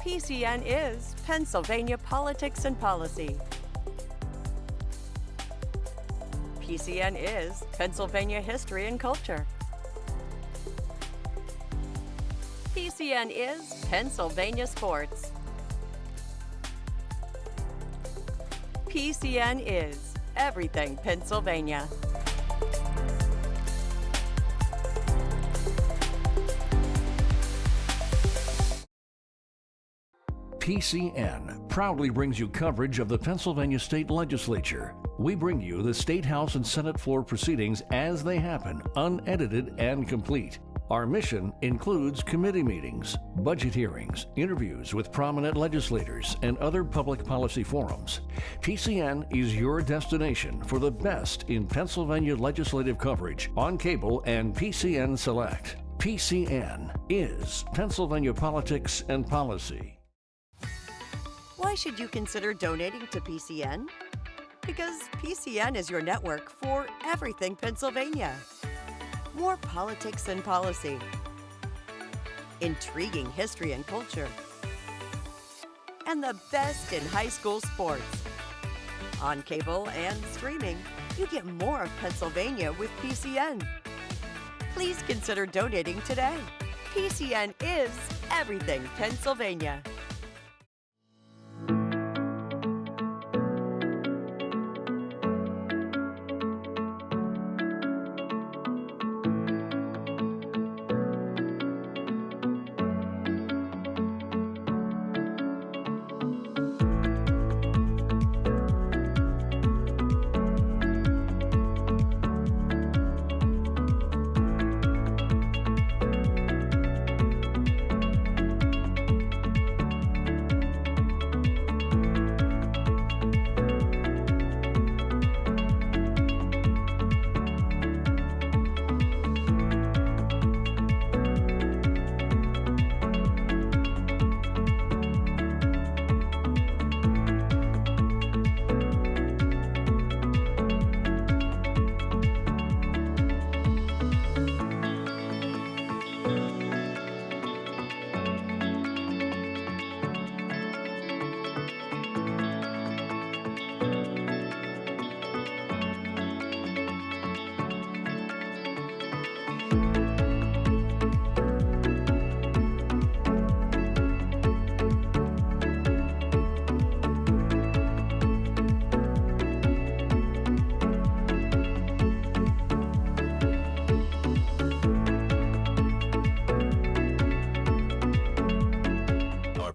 PCN is Pennsylvania Politics and Policy. PCN is Pennsylvania History and Culture. PCN is Pennsylvania Sports. PCN is Everything Pennsylvania. PCN proudly brings you coverage of the Pennsylvania State Legislature. We bring you the State House and Senate floor proceedings as they happen, unedited and complete. Our mission includes committee meetings, budget hearings, interviews with prominent legislators, and other public policy forums. PCN is your destination for the best in Pennsylvania legislative coverage on cable and PCN Select. PCN is Pennsylvania Politics and Policy. Why should you consider donating to PCN? Because PCN is your network for everything Pennsylvania. More politics and policy. Intriguing history and culture. And the best in high school sports. On cable and streaming, you get more of Pennsylvania with PCN. Please consider donating today. PCN is everything Pennsylvania.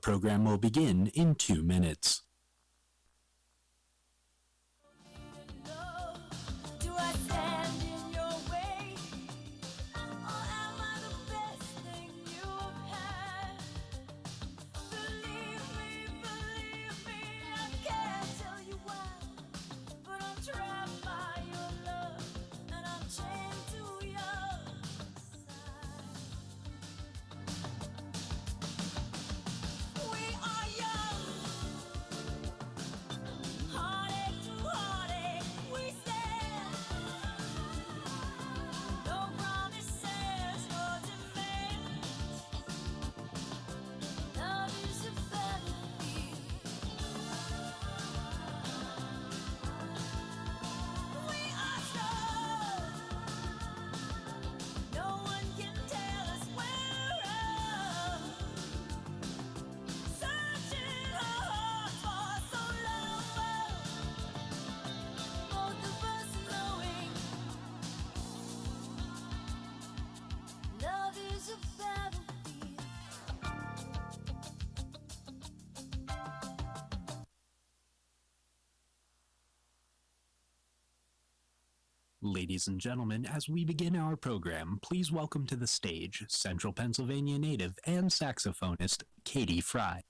Program will begin in 2 minutes. Ladies and gentlemen, as we begin our program, please welcome to the stage Central Pennsylvania native and saxophonist Katie Fry.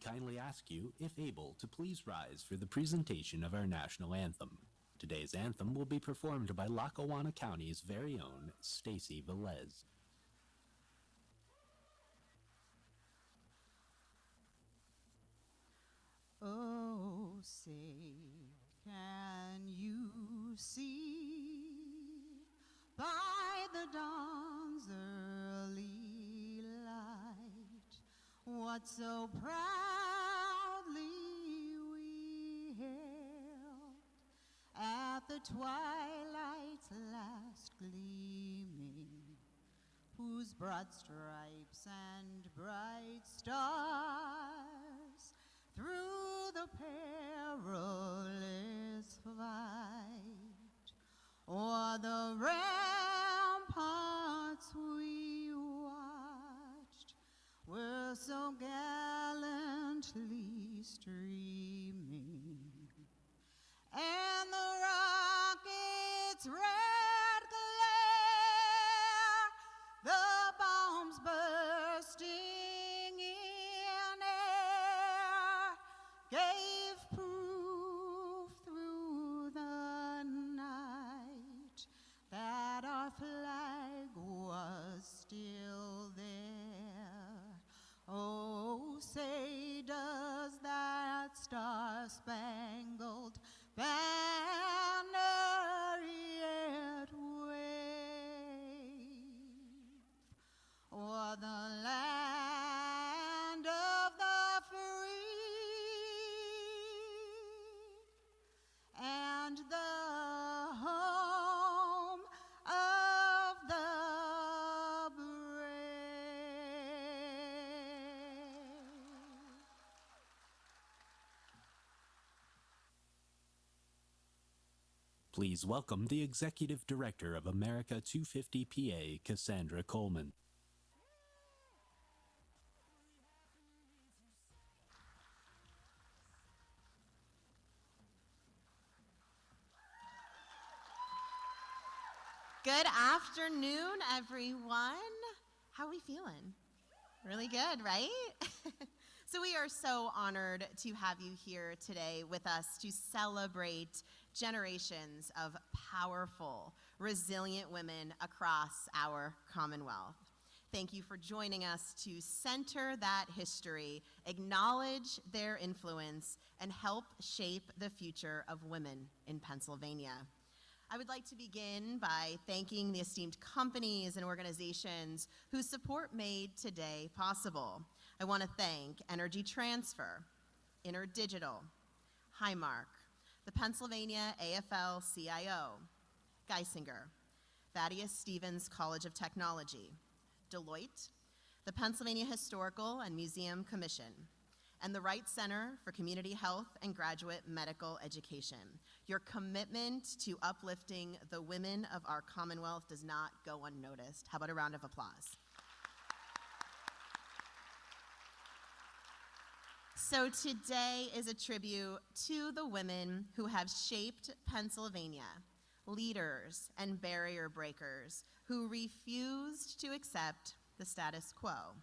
kindly ask you, if able, to please rise for the presentation of our national anthem. Today's anthem will be performed by Lackawanna County's very own Stacy Velez. Oh, say, can you see by the dawn's early light what so proudly we hailed at the twilight's last gleaming, whose broad stripes and bright stars through the perilous fight o'er the ramparts we watched were so gallantly streaming, and the rocket's red glare, the bombs bursting in air, gave proof through the night that our flag was still there. Oh, say, does that star-spangled banner yet wave o'er the land of the free and the home of the brave? Please welcome the Executive Director of America250PA, Cassandra Coleman. Good afternoon, everyone. How are we feeling? Really good, right? So we are so honored to have you here today with us to celebrate generations of powerful, resilient women across our Commonwealth. Thank you for joining us to center that history, acknowledge their influence, and help shape the future of women in Pennsylvania. I would like to begin by thanking the esteemed companies and organizations whose support made today possible. I want to thank Energy Transfer, InterDigital, Highmark, the Pennsylvania AFL-CIO, Geisinger, Thaddeus Stevens College of Technology, Deloitte, the Pennsylvania Historical and Museum Commission, and the Wright Center for Community Health and Graduate Medical Education. Your commitment to uplifting the women of our Commonwealth does not go unnoticed. How about a round of applause? So today is a tribute to the women who have shaped Pennsylvania, leaders and barrier breakers who refused to accept the status quo,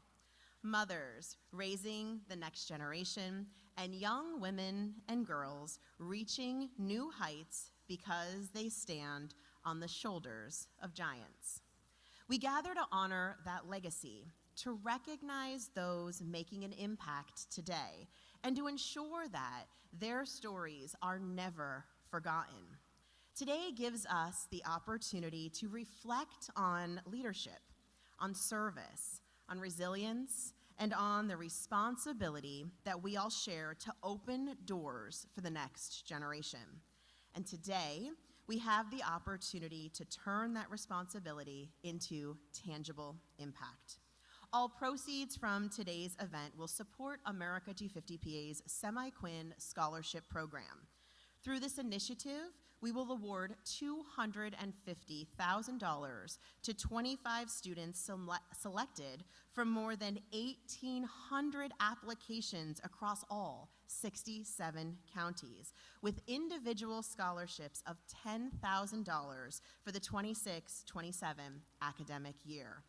mothers raising the next generation, and young women and girls reaching new heights because they stand on the shoulders of giants. We gather to honor that legacy, to recognize those making an impact today, and to ensure that their stories are never forgotten. Today gives us the opportunity to reflect on leadership, on service, on resilience, and on the responsibility that we all share to open doors for the next generation. And today, we have the opportunity to turn that responsibility into tangible impact. All proceeds from today's event will support America250PA's Semi-Quinn Scholarship Program. Through this initiative, we will award $250,000 to 25 students selected from more than 1,800 applications across all 67 counties, with individual scholarships of $10,000 for the 26-27 academic year.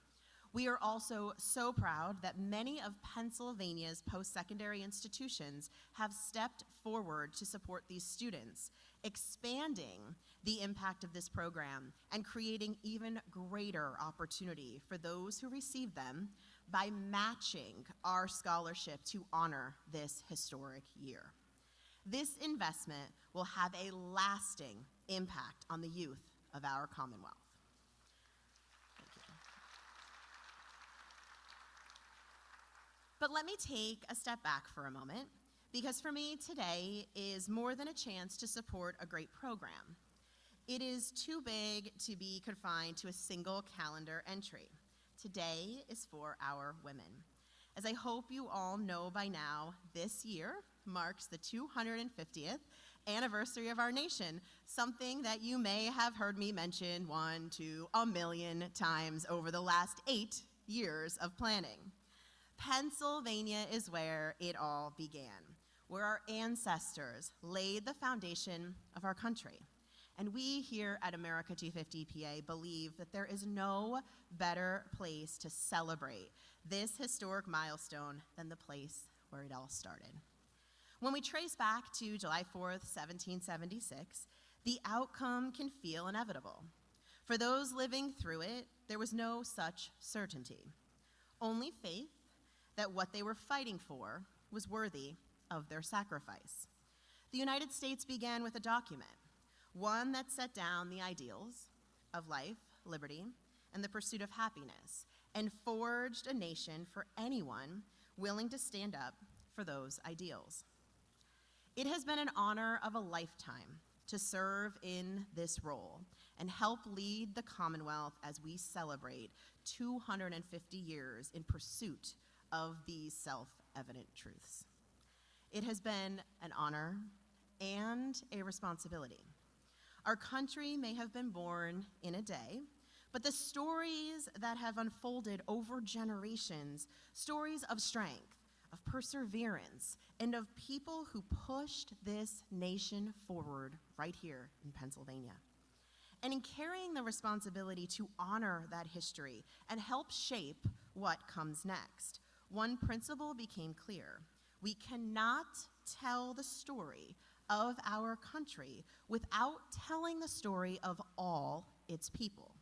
We are also so proud that many of Pennsylvania's post-secondary institutions have stepped forward to support these students, expanding the impact of this program and creating even greater opportunity for those who receive them by matching our scholarship to honor this historic year. This investment will have a lasting impact on the youth of our Commonwealth. But let me take a step back for a moment, because for me, today is more than a chance to support a great program. It is too big to be confined to a single calendar entry. Today is for our women. As I hope you all know by now, this year marks the 250th anniversary of our nation, something that you may have heard me mention 1 to 1,000,000 times over the last 8 years of planning. Pennsylvania is where it all began, where our ancestors laid the foundation of our country. And we here at America250PA believe that there is no better place to celebrate this historic milestone than the place where it all started. When we trace back to July 4th, 1776, the outcome can feel inevitable. For those living through it, there was no such certainty, only faith that what they were fighting for was worthy of their sacrifice. The United States began with a document, one that set down the ideals of life, liberty, and the pursuit of happiness, and forged a nation for anyone willing to stand up for those ideals. It has been an honor of a lifetime to serve in this role and help lead the Commonwealth as we celebrate 250 years in pursuit of these self-evident truths. It has been an honor and a responsibility. Our country may have been born in a day, but the stories that have unfolded over generations, stories of strength, of perseverance, and of people who pushed this nation forward right here in Pennsylvania. And in carrying the responsibility to honor that history and help shape what comes next, one principle became clear. We cannot tell the story of our country without telling the story of all its people.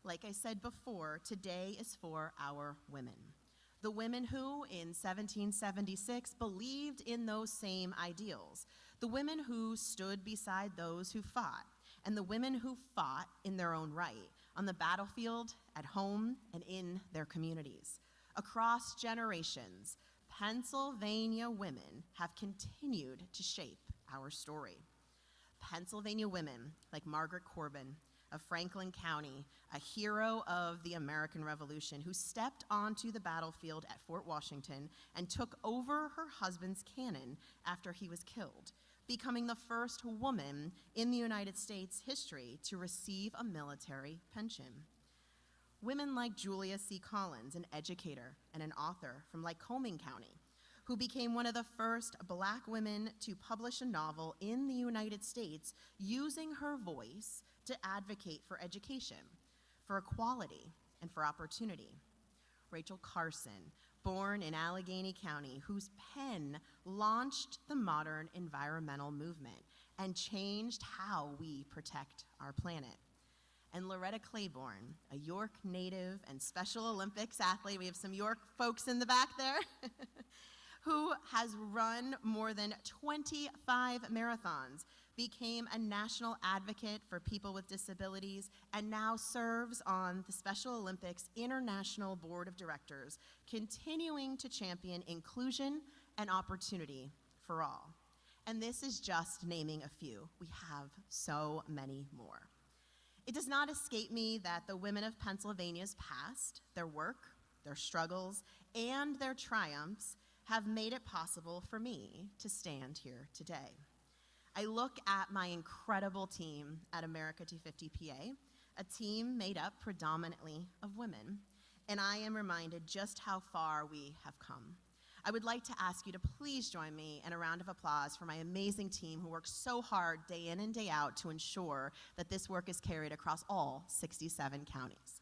Like I said before, today is for our women. The women who, in 1776, believed in those same ideals. The women who stood beside those who fought. And the women who fought in their own right, on the battlefield, at home, and in their communities. Across generations, Pennsylvania women have continued to shape our story. Pennsylvania women like Margaret Corbin of Franklin County, a hero of the American Revolution, who stepped onto the battlefield at Fort Washington and took over her husband's cannon after he was killed, becoming the first woman in the United States history to receive a military pension. Women like Julia C. Collins, an educator and an author from Lycoming County, who became one of the first Black women to publish a novel in the United States using her voice to advocate for education, for equality, and for opportunity. Rachel Carson, born in Allegheny County, whose pen launched the modern environmental movement and changed how we protect our planet. And Loretta Claiborne, a York native and Special Olympics athlete, we have some York folks in the back there, who has run more than 25 marathons, became a national advocate for people with disabilities, and now serves on the Special Olympics International Board of Directors, continuing to champion inclusion and opportunity for all. And this is just naming a few. We have so many more. It does not escape me that the women of Pennsylvania's past, their work, their struggles, and their triumphs have made it possible for me to stand here today. I look at my incredible team at America250PA, a team made up predominantly of women, and I am reminded just how far we have come. I would like to ask you to please join me in a round of applause for my amazing team who works so hard day in and day out to ensure that this work is carried across all 67 counties.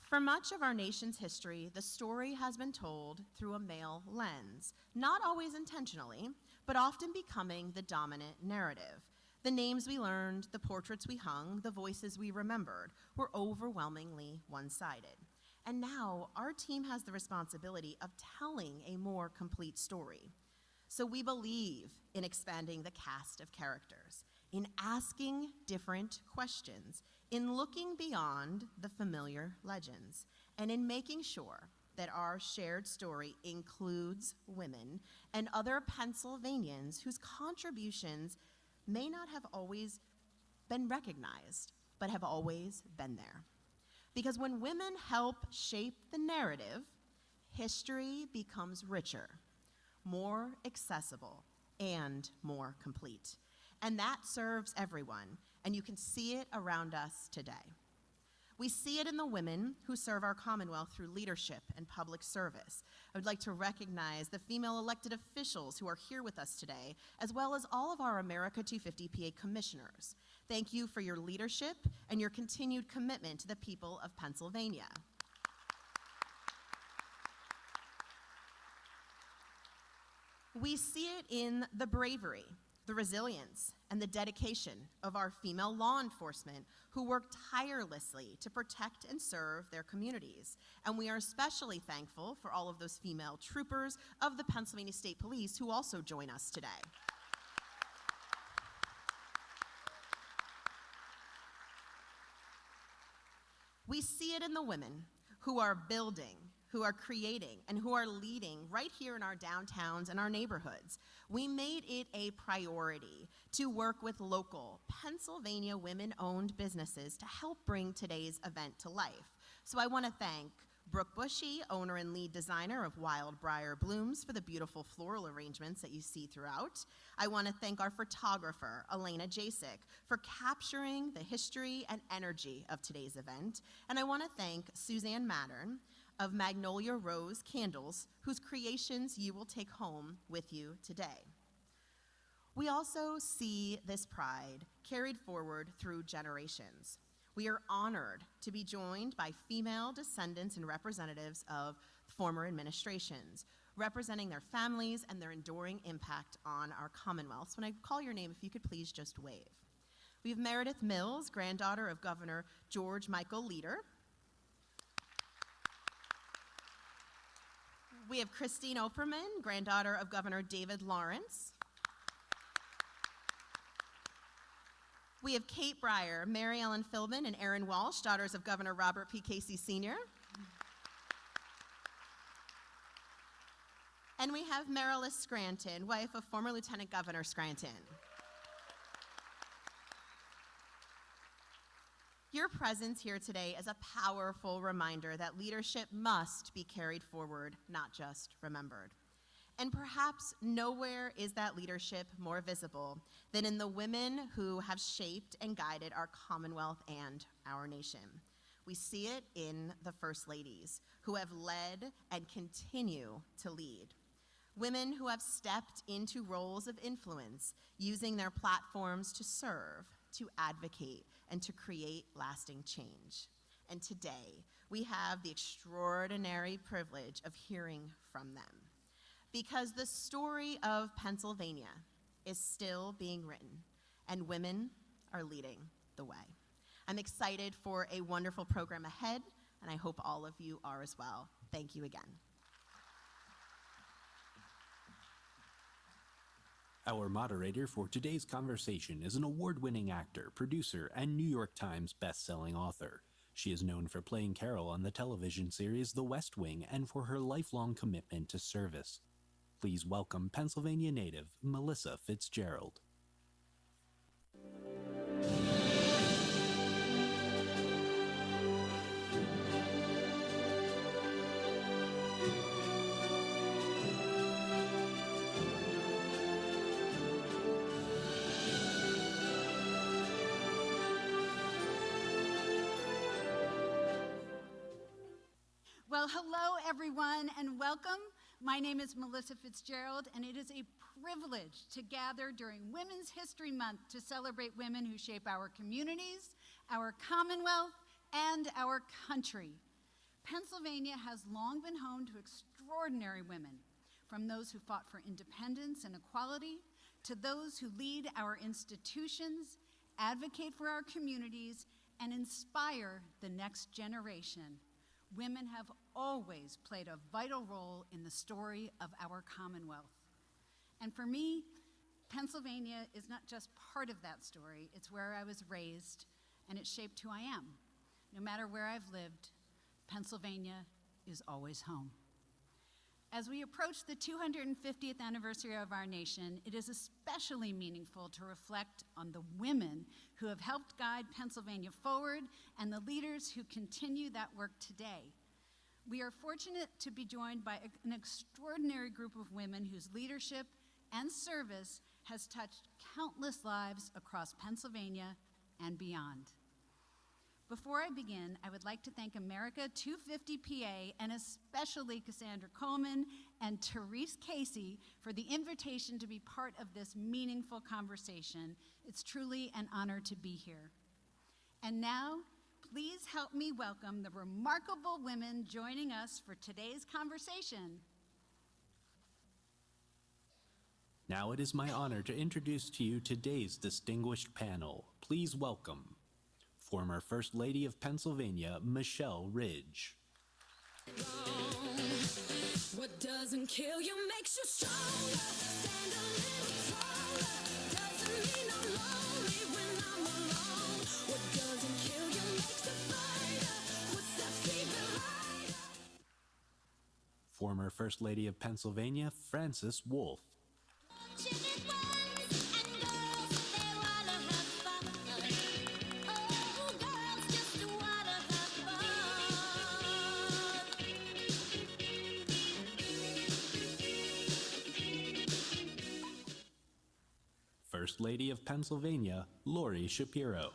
For much of our nation's history, the story has been told through a male lens, not always intentionally, but often becoming the dominant narrative. The names we learned, the portraits we hung, the voices we remembered were overwhelmingly one-sided. And now our team has the responsibility of telling a more complete story. So we believe in expanding the cast of characters, in asking different questions, in looking beyond the familiar legends, and in making sure that our shared story includes women and other Pennsylvanians whose contributions may not have always been recognized, but have always been there. Because when women help shape the narrative, history becomes richer, more accessible, and more complete. And that serves everyone, and you can see it around us today. We see it in the women who serve our Commonwealth through leadership and public service. I would like to recognize the female elected officials who are here with us today, as well as all of our America250PA commissioners. Thank you for your leadership and your continued commitment to the people of Pennsylvania. We see it in the bravery, the resilience, and the dedication of our female law enforcement who work tirelessly to protect and serve their communities. And we are especially thankful for all of those female troopers of the Pennsylvania State Police who also join us today. We see it in the women who are building, who are creating, and who are leading right here in our downtowns and our neighborhoods. We made it a priority to work with local Pennsylvania women-owned businesses to help bring today's event to life. So I want to thank Brooke Bushy, owner and lead designer of Wild Briar Blooms, for the beautiful floral arrangements that you see throughout. I want to thank our photographer, Elena Jasek, for capturing the history and energy of today's event. And I want to thank Suzanne Mattern of Magnolia Rose Candles, whose creations you will take home with you today. We also see this pride carried forward through generations. We are honored to be joined by female descendants and representatives of former administrations, representing their families and their enduring impact on our Commonwealth. So when I call your name, if you could please just wave. We have Meredith Mills, granddaughter of Governor George Michael Leader. We have Christine Opperman, granddaughter of Governor David Lawrence. We have Kate Breyer, Mary Ellen Philbin, and Erin Walsh, daughters of Governor Robert P. Casey Sr. And we have Marilis Scranton, wife of former Lieutenant Governor Scranton. Your presence here today is a powerful reminder that leadership must be carried forward, not just remembered. And perhaps nowhere is that leadership more visible than in the women who have shaped and guided our Commonwealth and our nation. We see it in the First Ladies, who have led and continue to lead. Women who have stepped into roles of influence, using their platforms to serve, to advocate, and to create lasting change. And today, we have the extraordinary privilege of hearing from them. Because the story of Pennsylvania is still being written, and women are leading the way. I'm excited for a wonderful program ahead, and I hope all of you are as well. Thank you again. Our moderator for today's conversation is an award-winning actor, producer, and New York Times best-selling author. She is known for playing Carol on the television series The West Wing and for her lifelong commitment to service. Please welcome Pennsylvania native Melissa Fitzgerald. Well, hello everyone and welcome. My name is Melissa Fitzgerald and it is a privilege to gather during Women's History Month to celebrate women who shape our communities, our Commonwealth, and our country. Pennsylvania has long been home to extraordinary women, from those who fought for independence and equality, to those who lead our institutions, advocate for our communities, and inspire the next generation. Women have always played a vital role in the story of our Commonwealth. And for me, Pennsylvania is not just part of that story, it's where I was raised, and it shaped who I am. No matter where I've lived, Pennsylvania is always home. As we approach the 250th anniversary of our nation, it is especially meaningful to reflect on the women who have helped guide Pennsylvania forward and the leaders who continue that work today. We are fortunate to be joined by an extraordinary group of women whose leadership and service has touched countless lives across Pennsylvania and beyond. Before I begin, I would like to thank America250PA and especially Cassandra Coleman and Therese Casey for the invitation to be part of this meaningful conversation. It's truly an honor to be here. And now, please help me welcome the remarkable women joining us for today's conversation. Now it is my honor to introduce to you today's distinguished panel. Please welcome former First Lady of Pennsylvania, Michele Ridge. What doesn't kill you makes you stronger. Stand a little taller. Doesn't mean I'm lonely when I'm alone. What doesn't kill you makes a fighter. Puts that fever higher. Former First Lady of Pennsylvania, Frances Wolf. First Lady of Pennsylvania, Lori Shapiro.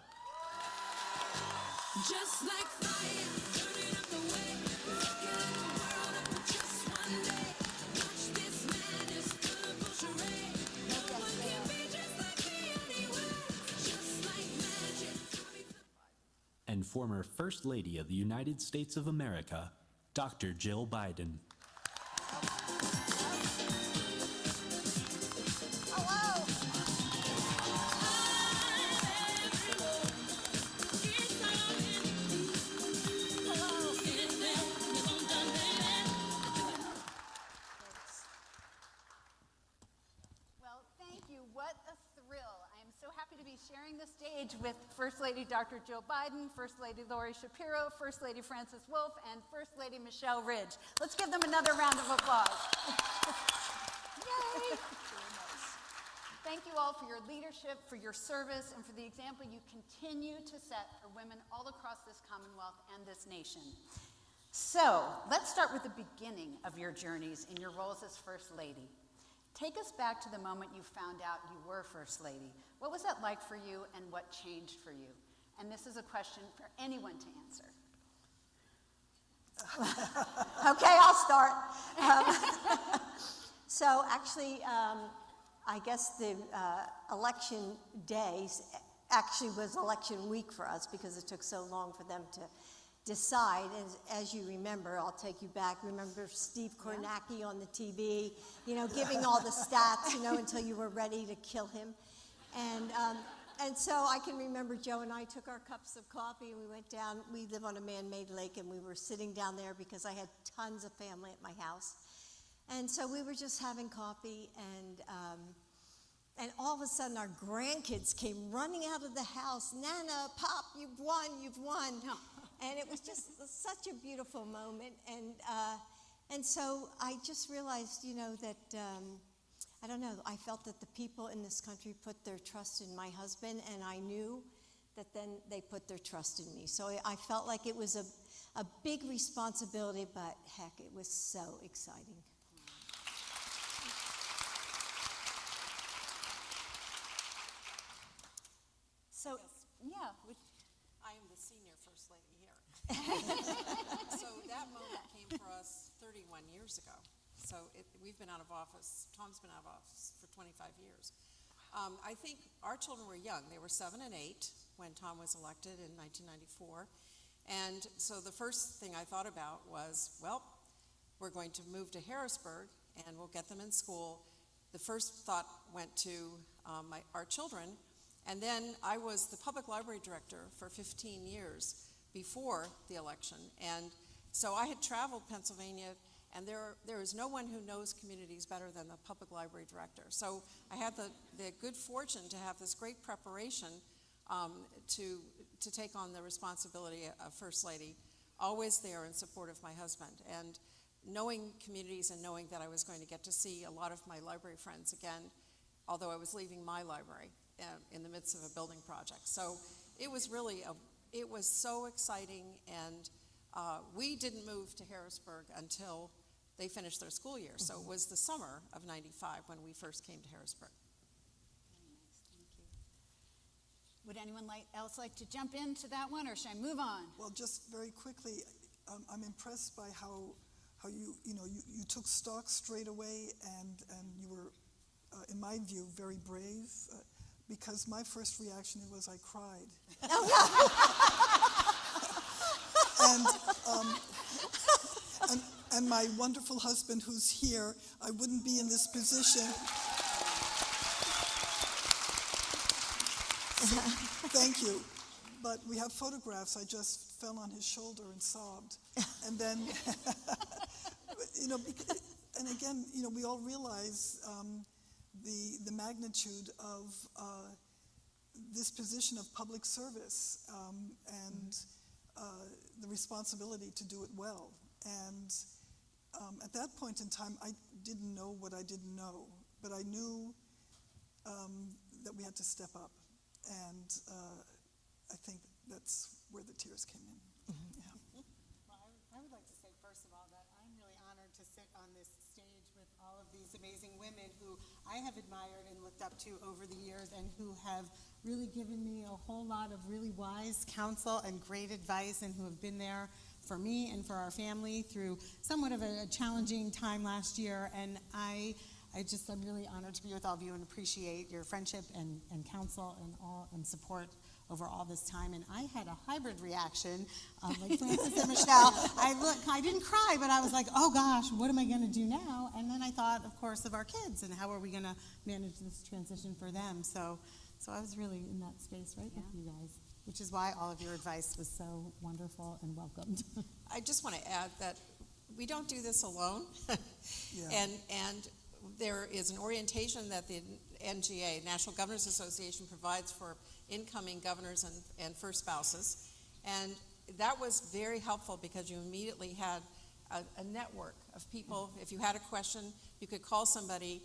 Just like fire, turning up the way, rocking the world up for just one day. Watch this madness, colorful charade. No one can be just like me anyway. Just like magic. And former First Lady of the United States of America, Dr. Jill Biden. Sharing the stage with First Lady Dr. Jill Biden, First Lady Lori Shapiro, First Lady Frances Wolf, and First Lady Michele Ridge. Let's give them another round of applause. Yay! Thank you all for your leadership, for your service, and for the example you continue to set for women all across this Commonwealth and this nation. So, let's start with the beginning of your journeys in your roles as First Lady. Take us back to the moment you found out you were First Lady. What was that like for you, and what changed for you? And this is a question for anyone to answer. Okay, I'll start. So actually, I guess the election days actually was election week for us because it took so long for them to decide. As you remember, I'll take you back. Remember Steve Kornacki on the TV, giving all the stats, until you were ready to kill him. And so I can remember Joe and I took our cups of coffee and we went down. We live on a man-made lake, and we were sitting down there because I had tons of family at my house. And so we were just having coffee, and all of a sudden our grandkids came running out of the house. Nana, Pop, you've won, you've won. And it was just such a beautiful moment. And so I just realized, that, I don't know, I felt that the people in this country put their trust in my husband, and I knew that then they put their trust in me. So I felt like it was a big responsibility, but heck, it was so exciting. So, yeah. I am the senior First Lady here. So that moment came for us 31 years ago. So we've been out of office, Tom's been out of office for 25 years. I think our children were young. They were 7 and 8 when Tom was elected in 1994. And so the first thing I thought about was, well, we're going to move to Harrisburg and we'll get them in school. The first thought went to our children, and then I was the public library director for 15 years before the election, and so I had traveled Pennsylvania, and there is no one who knows communities better than the public library director. So I had the good fortune to have this great preparation to take on the responsibility of First Lady, always there in support of my husband, and knowing communities and knowing that I was going to get to see a lot of my library friends again, although I was leaving my library in the midst of a building project. So it was really, it was so exciting, and we didn't move to Harrisburg until they finished their school year. So it was the summer of '95 when we first came to Harrisburg. Very nice, thank you. Would anyone else like to jump into that one, or should I move on? Well, just very quickly, I'm impressed by how you took stock straight away, and you were, in my view, very brave, because my first reaction was I cried. and my wonderful husband who's here, I wouldn't be in this position. So, thank you. But we have photographs. I just fell on his shoulder and sobbed. And then, and again, we all realize the magnitude of this position of public service and the responsibility to do it well. And at that point in time, I didn't know what I didn't know, but I knew that we had to step up. And I think that's where the tears came in. Yeah. Well, I would like to say, first of all, that I'm really honored to sit on this stage with all of these amazing women who I have admired and looked up to over the years, and who have really given me a whole lot of really wise counsel and great advice, and who have been there for me and for our family through somewhat of a challenging time last year. And I'm really honored to be with all of you and appreciate your friendship and counsel and support over all this time. And I had a hybrid reaction, like Frances and Michele. I didn't cry, but I was like, oh gosh, what am I going to do now? And then I thought, of course, of our kids and how are we going to manage this transition for them. So I was really in that space with you guys, which is why all of your advice was so wonderful and welcomed. I just want to add that we don't do this alone. And there is an orientation that the NGA, National Governors Association, provides for incoming governors and first spouses. And that was very helpful because you immediately had a network of people. If you had a question, you could call somebody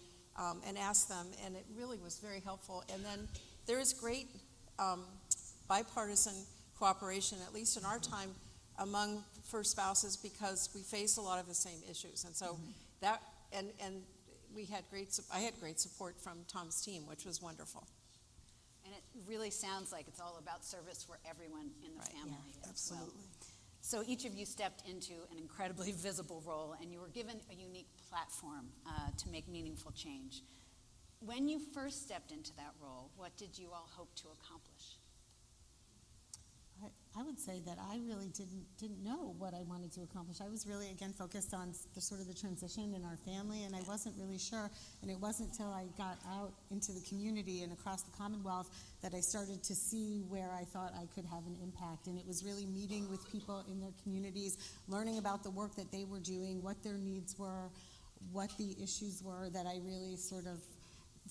and ask them, and it really was very helpful. And then there is great bipartisan cooperation, at least in our time, among first spouses, because we face a lot of the same issues. And so that, and I had great support from Tom's team, which was wonderful. And it really sounds like it's all about service for everyone in the family as Absolutely. well. So each of you stepped into an incredibly visible role, and you were given a unique platform to make meaningful change. When you first stepped into that role, what did you all hope to accomplish? I would say that I really didn't know what I wanted to accomplish. I was really, again, focused on the sort of the transition in our family, and I wasn't really sure. And it wasn't until I got out into the community and across the Commonwealth that I started to see where I thought I could have an impact. And it was really meeting with people in their communities, learning about the work that they were doing, what their needs were, what the issues were, that I really sort of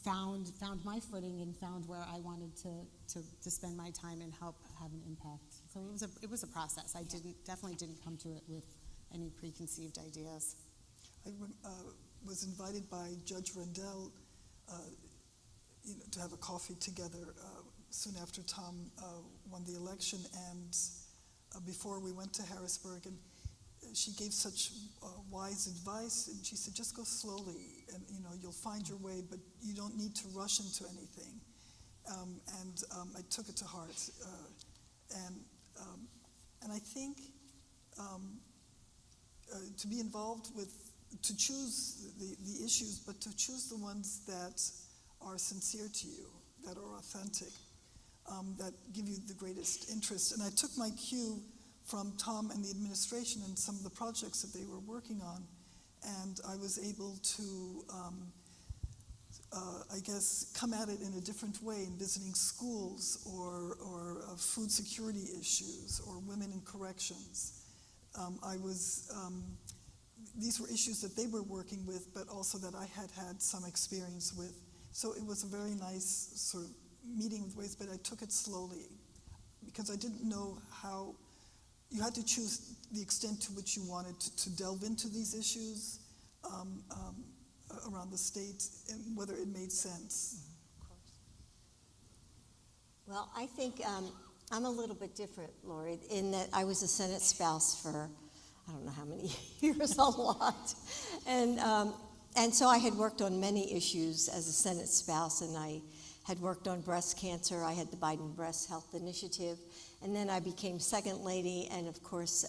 found my footing and found where I wanted to spend my time and help have an impact. So it was a process. I definitely didn't come to it with any preconceived ideas. I was invited by Judge Rendell to have a coffee together soon after Tom won the election, and before we went to Harrisburg, and she gave such wise advice, and she said, just go slowly, and you'll find your way, but you don't need to rush into anything. And I took it to heart, and I think to be involved to choose the issues, but to choose the ones that are sincere to you, that are authentic, that give you the greatest interest. And I took my cue from Tom and the administration and some of the projects that they were working on. And I was able to, I guess, come at it in a different way in visiting schools or food security issues or women in corrections. These were issues that they were working with, but also that I had had some experience with. So it was a very nice sort of meeting with ways, but I took it slowly because I didn't know how. You had to choose the extent to which you wanted to delve into these issues around the state and whether it made sense. Well, I think I'm a little bit different, Lori, in that I was a Senate spouse for I don't know how many years, a lot. And so I had worked on many issues as a Senate spouse, and I had worked on breast cancer. I had the Biden Breast Health Initiative, and then I became second lady, and of course,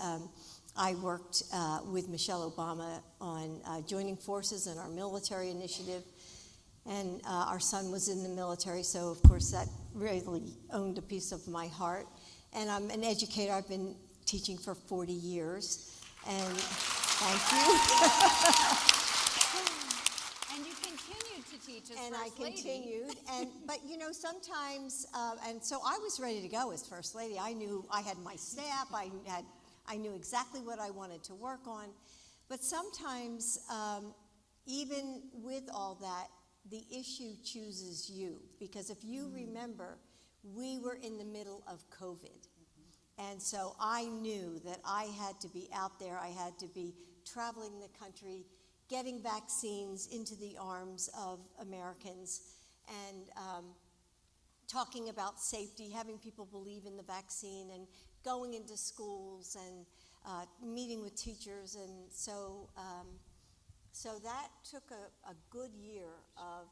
I worked with Michelle Obama on joining forces in our military initiative, and our son was in the military, so of course that really owned a piece of my heart. And I'm an educator. I've been teaching for 40 years, and thank you. And you continued to teach as And First I Lady. continued, but you know, sometimes, and so I was ready to go as First Lady. I knew I had my staff. I knew exactly what I wanted to work on. But sometimes, even with all that, the issue chooses you. Because if you remember, we were in the middle of COVID. And so I knew that I had to be out there. I had to be traveling the country, getting vaccines into the arms of Americans, and talking about safety, having people believe in the vaccine, and going into schools and meeting with teachers. And so that took a good year of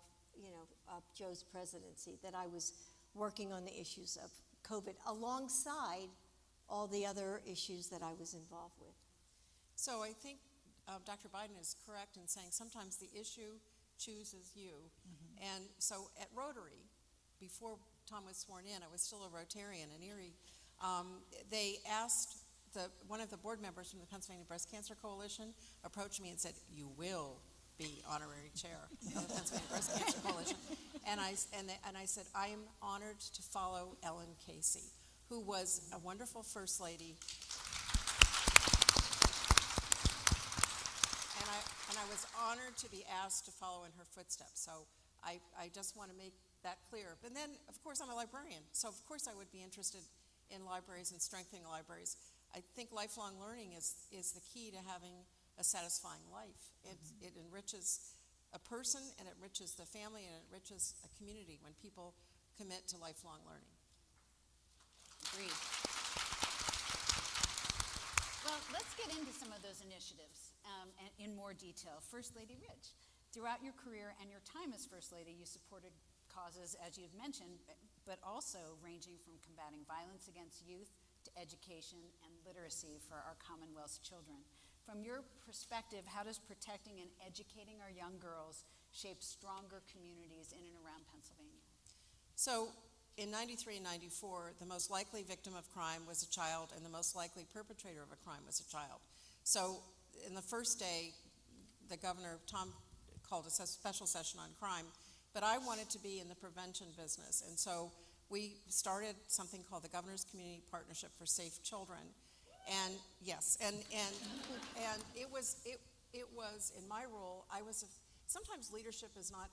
Joe's presidency, that I was working on the issues of COVID alongside all the other issues that I was involved with. So I think Dr. Biden is correct in saying sometimes the issue chooses you. And so at Rotary, before Tom was sworn in, I was still a Rotarian in Erie, they asked, one of the board members from the Pennsylvania Breast Cancer Coalition approached me and said, "You will be honorary chair of the Pennsylvania Breast Cancer Coalition." And I said, "I am honored to follow Ellen Casey, who was a wonderful First Lady. And I was honored to be asked to follow in her footsteps." So I just want to make that clear. But then, of course, I'm a librarian. So, of course, I would be interested in libraries and strengthening libraries. I think lifelong learning is the key to having a satisfying life. It enriches a person, and it enriches the family, and it enriches a community when people commit to lifelong learning. Agreed. Well, let's get into some of those initiatives in more detail. First Lady Ridge, throughout your career and your time as First Lady, you supported causes, as you've mentioned, but also ranging from combating violence against youth to education and literacy for our Commonwealth's children. From your perspective, how does protecting and educating our young girls shape stronger communities in and around Pennsylvania? So in 93 and 94, the most likely victim of crime was a child, and the most likely perpetrator of a crime was a child. So in the first day, the governor, Tom, called a special session on crime, but I wanted to be in the prevention business. And so we started something called the Governor's Community Partnership for Safe Children. And yes, and it was in my role, sometimes leadership is not,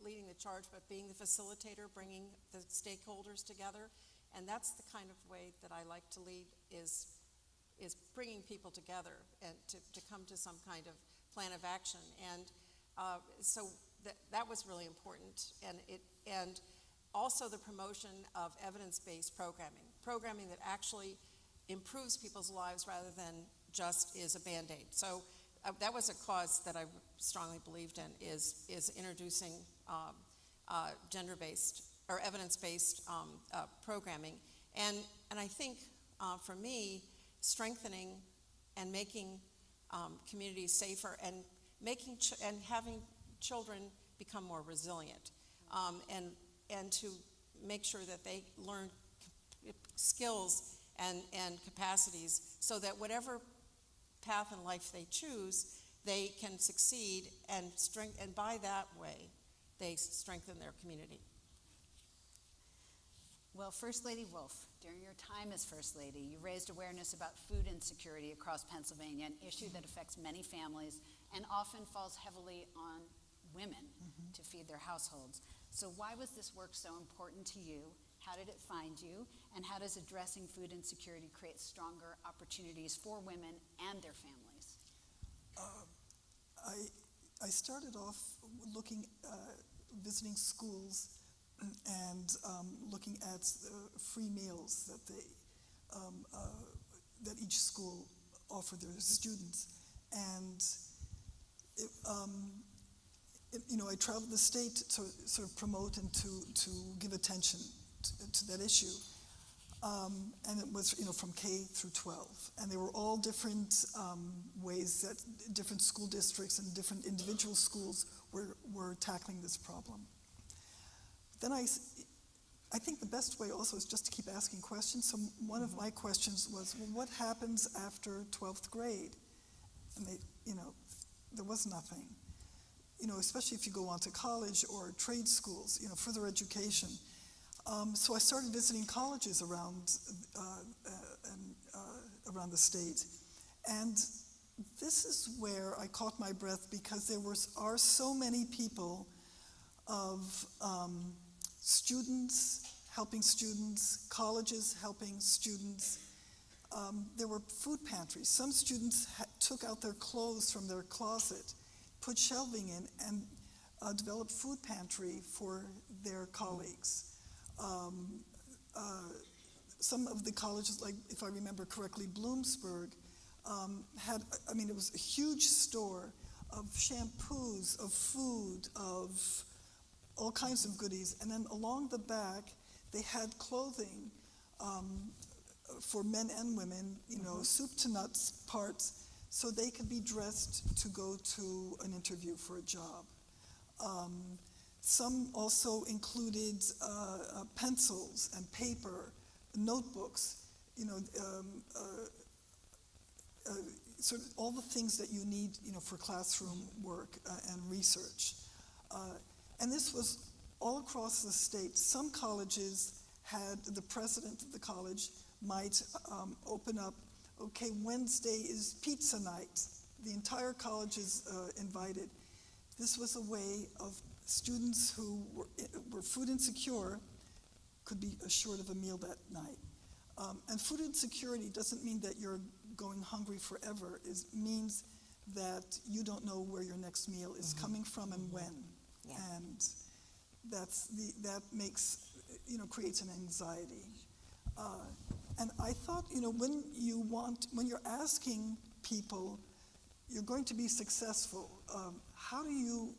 leading the charge, but being the facilitator, bringing the stakeholders together. And that's the kind of way that I like to lead, is bringing people together and to come to some kind of plan of action. And so that was really important. And also the promotion of evidence-based programming that actually improves people's lives rather than just is a Band-Aid. So that was a cause that I strongly believed in, is introducing gender-based or evidence-based programming. And I think for me, strengthening and making communities safer and and having children become more resilient, and to make sure that they learn skills and capacities, so that whatever path in life they choose, they can succeed and by that way, they strengthen their community. Well, First Lady Wolf, during your time as First Lady, you raised awareness about food insecurity across Pennsylvania, an issue that affects many families and often falls heavily on women to feed their households. So why was this work so important to you? How did it find you? And how does addressing food insecurity create stronger opportunities for women and their families? I started off looking, visiting schools and looking at free meals that that each school offered their students. And I traveled the state to sort of promote and to give attention to that issue. And it was, from K through 12. And they were all different ways that different school districts and different individual schools were tackling this problem. Then I think the best way also is just to keep asking questions. So one of my questions was, well, what happens after 12th grade? And there was nothing. Especially if you go on to college or trade schools, further education. So I started visiting colleges around the state. And this is where I caught my breath, because there are so many people of students helping students, colleges helping students. There were food pantries. Some students took out their clothes from their closet, put shelving in, and developed food pantry for their colleagues. Some of the colleges, like, if I remember correctly, Bloomsburg, it was a huge store of shampoos, of food, of all kinds of goodies. And then along the back, they had clothing for men and women, soup to nuts parts, so they could be dressed to go to an interview for a job. Some also included pencils and paper, notebooks, sort of all the things that you need, for classroom work and research. And this was all across the state. Some colleges had, the president of the college might open up, okay, Wednesday is pizza night. The entire college is invited. This was a way of students who were food insecure could be assured of a meal that night. And food insecurity doesn't mean that you're going hungry forever. It means that you don't know where your next meal is coming from and when. Yeah. And that makes, creates an anxiety. And I thought, when you're asking people, you're going to be successful, how do you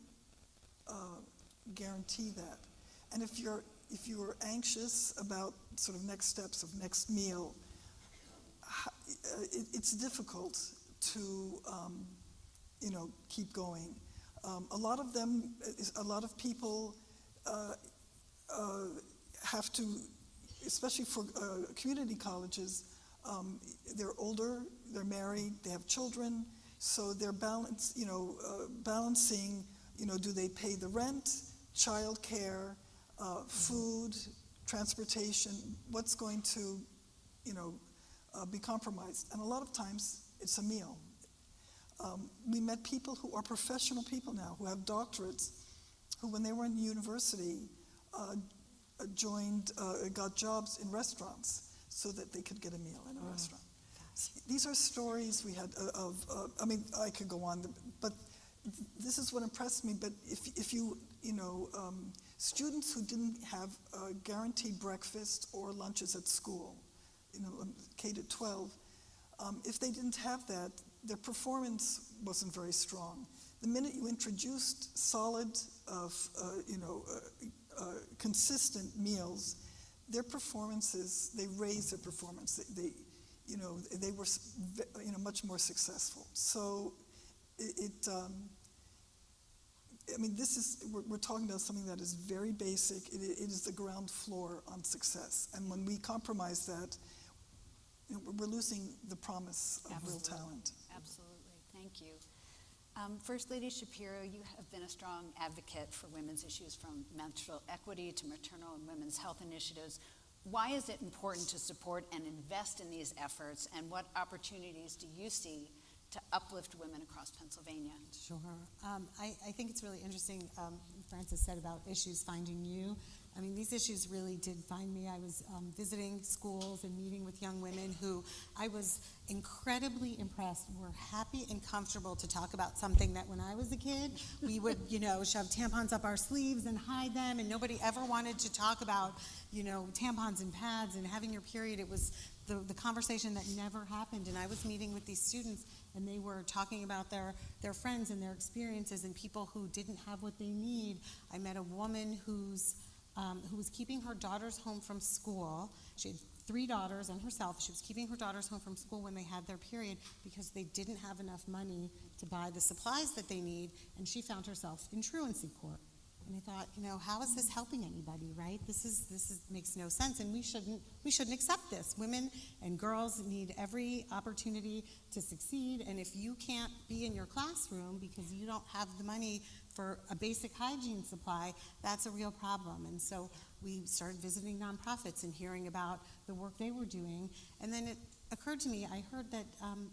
guarantee that? And if you're anxious about sort of next steps of next meal, it's difficult to keep going. A lot of people have to, especially for community colleges, they're older, they're married, they have children, so they're balancing, do they pay the rent, child care, food, transportation, what's going to, be compromised. And a lot of times it's a meal. We met people who are professional people now, who have doctorates, who when they were in university got jobs in restaurants so that they could get a meal in a restaurant. These are stories we had I could go on, but this is what impressed me. But if you, students who didn't have a guaranteed breakfast or lunches at school, K to 12, if they didn't have that, their performance wasn't very strong. The minute you introduced solid, consistent meals, their performances, they raised their performance. They were, much more successful. So we're talking about something that is very basic. It is the ground floor on success. And when we compromise that, we're losing the promise of real Absolutely. talent. Absolutely. Thank you. First Lady Shapiro, you have been a strong advocate for women's issues, from menstrual equity to maternal and women's health initiatives. Why is it important to support and invest in these efforts, and what opportunities do you see to uplift women across Pennsylvania? Sure. I think it's really interesting, Frances said about issues finding you. I mean, these issues really did find me. I was visiting schools and meeting with young women who I was incredibly impressed were happy and comfortable to talk about something that when I was a kid, we would, shove tampons up our sleeves and hide them, and nobody ever wanted to talk about, tampons and pads and having your period. It was the conversation that never happened. And I was meeting with these students, and they were talking about their friends and their experiences and people who didn't have what they need. I met a woman who was keeping her daughters home from school. She had 3 daughters and herself. She was keeping her daughters home from school when they had their period because they didn't have enough money to buy the supplies that they need, and she found herself in truancy court. And I thought, how is this helping anybody, right? This makes no sense, and we shouldn't accept this. Women and girls need every opportunity to succeed, and if you can't be in your classroom because you don't have the money for a basic hygiene supply, that's a real problem. And so we started visiting nonprofits and hearing about the work they were doing, and then it occurred to me, I heard that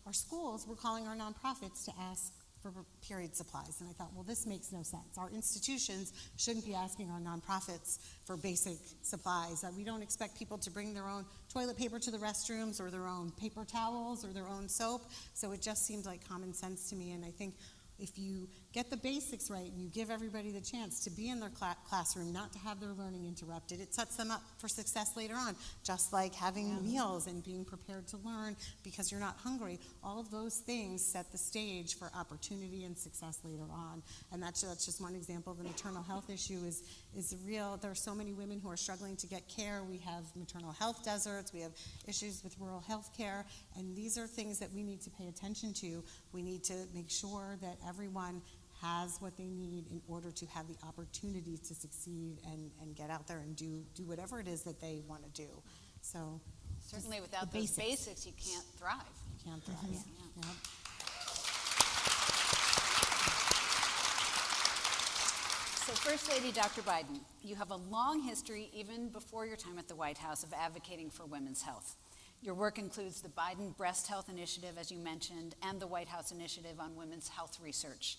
our schools were calling our nonprofits to ask for period supplies. And I thought, well, this makes no sense. Our institutions shouldn't be asking our nonprofits for basic supplies. We don't expect people to bring their own toilet paper to the restrooms or their own paper towels or their own soap. So it just seemed like common sense to me. And I think if you get the basics right and you give everybody the chance to be in their classroom, not to have their learning interrupted, it sets them up for success later on, just like having meals and being prepared to learn because you're not hungry. All of those things set the stage for opportunity and success later on. And that's just one example. The maternal health issue is real. There are so many women who are struggling to get care. We have maternal health deserts. We have issues with rural health care. And these are things that we need to pay attention to. We need to make sure that everyone has what they need in order to have the opportunity to succeed and get out there and do whatever it is that they want to do. So Certainly without those basics, you can't thrive. You can't thrive. Yeah. Yep. So First Lady Dr. Biden, you have a long history, even before your time at the White House, of advocating for women's health. Your work includes the Biden Breast Health Initiative, as you mentioned, and the White House Initiative on Women's Health Research,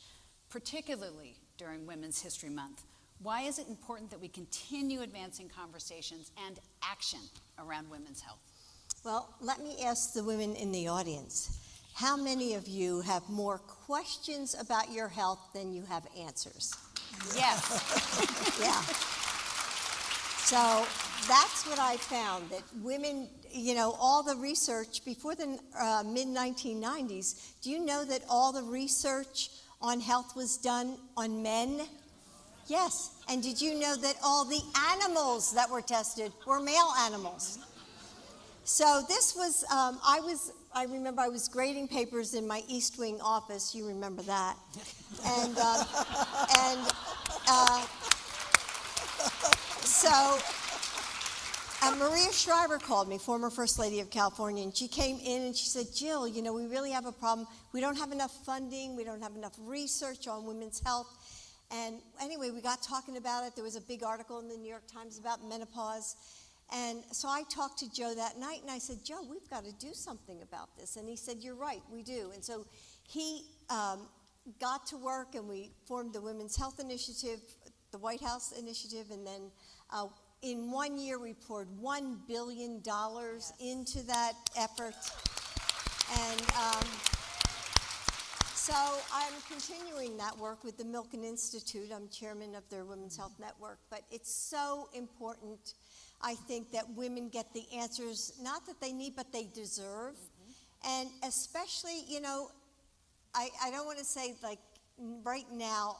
particularly during Women's History Month. Why is it important that we continue advancing conversations and action around women's health? Well, let me ask the women in the audience. How many of you have more questions about your health than you have answers? Yes. Yeah. So that's what I found, that women, all the research before the mid-1990s, do you know that all the research on health was done on men? Yes. And did you know that all the animals that were tested were male animals? So this was, I remember I was grading papers in my East Wing office. You remember that. So Maria Shriver called me, former First Lady of California, and she came in and she said, Jill, we really have a problem. We don't have enough funding. We don't have enough research on women's health. And anyway, we got talking about it. There was a big article in the New York Times about menopause. And so I talked to Joe that night, and I said, Joe, we've got to do something about this. And he said, you're right, we do. And so he got to work, and we formed the Women's Health Initiative, the White House Initiative, and then in 1 year we poured $1 billion into that effort. And so I'm continuing that work with the Milken Institute. I'm chairman of their Women's Health Network. But it's so important, I think, that women get the answers, not that they need, but they deserve. And especially, I don't want to say, like, right now,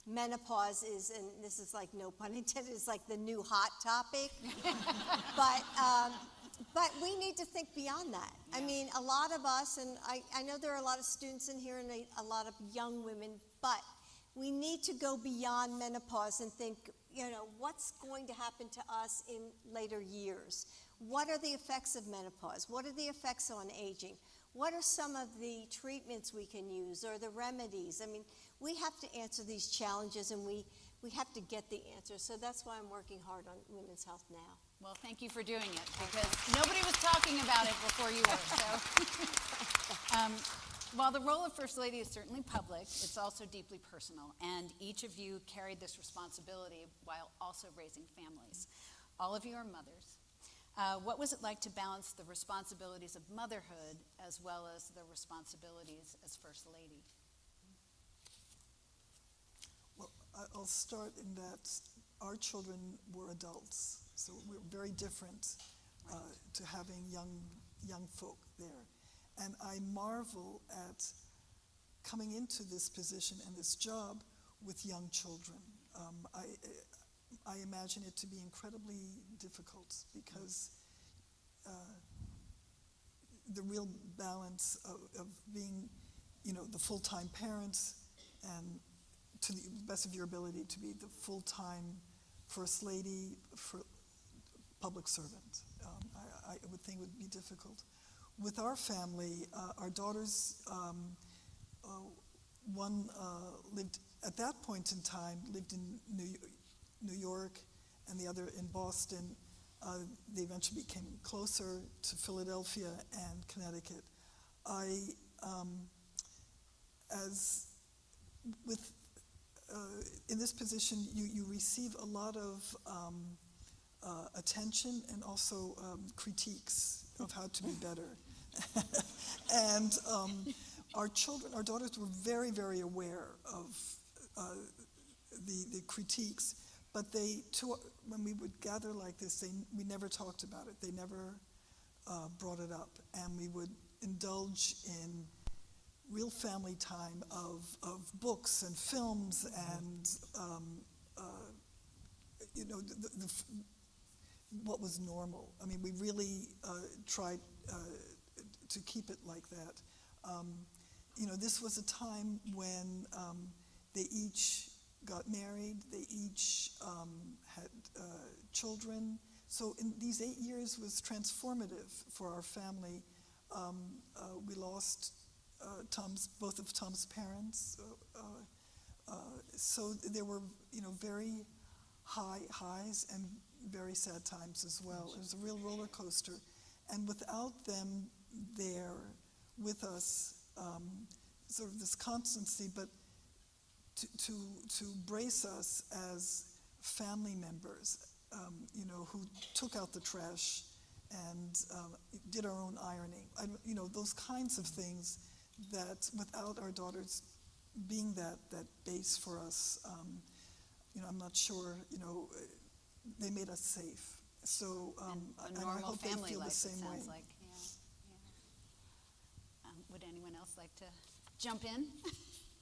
menopause is, and this is like no pun intended, is like the new hot topic. But we need to think beyond that. Yeah. I mean, a lot of us, and I know there are a lot of students in here and a lot of young women, but we need to go beyond menopause and think, what's going to happen to us in later years? What are the effects of menopause? What are the effects on aging? What are some of the treatments we can use or the remedies? I mean, we have to answer these challenges, and we have to get the answers. So that's why I'm working hard on women's health now. Well, thank you for doing it, because nobody was talking about it before you were. So, while the role of First Lady is certainly public, it's also deeply personal, and each of you carried this responsibility while also raising families. All of you are mothers. What was it like to balance the responsibilities of motherhood as well as the responsibilities as First Lady? Well, I'll start in that our children were adults, so we're very different to having young folk there. And I marvel at coming into this position and this job with young children. I imagine it to be incredibly difficult because the real balance of being, the full-time parent and to the best of your ability to be the full-time First Lady, for public servant, I would think would be difficult. With our family, our daughters, one lived, at that point in time, lived in New York, and the other in Boston. They eventually became closer to Philadelphia and Connecticut. In this position, you receive a lot of attention and also critiques of how to be better. And our daughters were very, very aware of the critiques, but when we would gather like this, we never talked about it. They never brought it up, and we would indulge in real family time of books and films and what was normal. I mean, we really tried to keep it like that. This was a time when they each got married, they each had children. So in these 8 years was transformative for our family. We lost both of Tom's parents. So there were, very highs and very sad times as well. It was a real roller coaster. And without them there with us, sort of this constancy, but to brace us as family members, who took out the trash and did our own ironing. Those kinds of things that without our daughters being that base for us, I'm not sure, they made us safe. So and I hope they feel the same way. Like. Would anyone else like to jump in?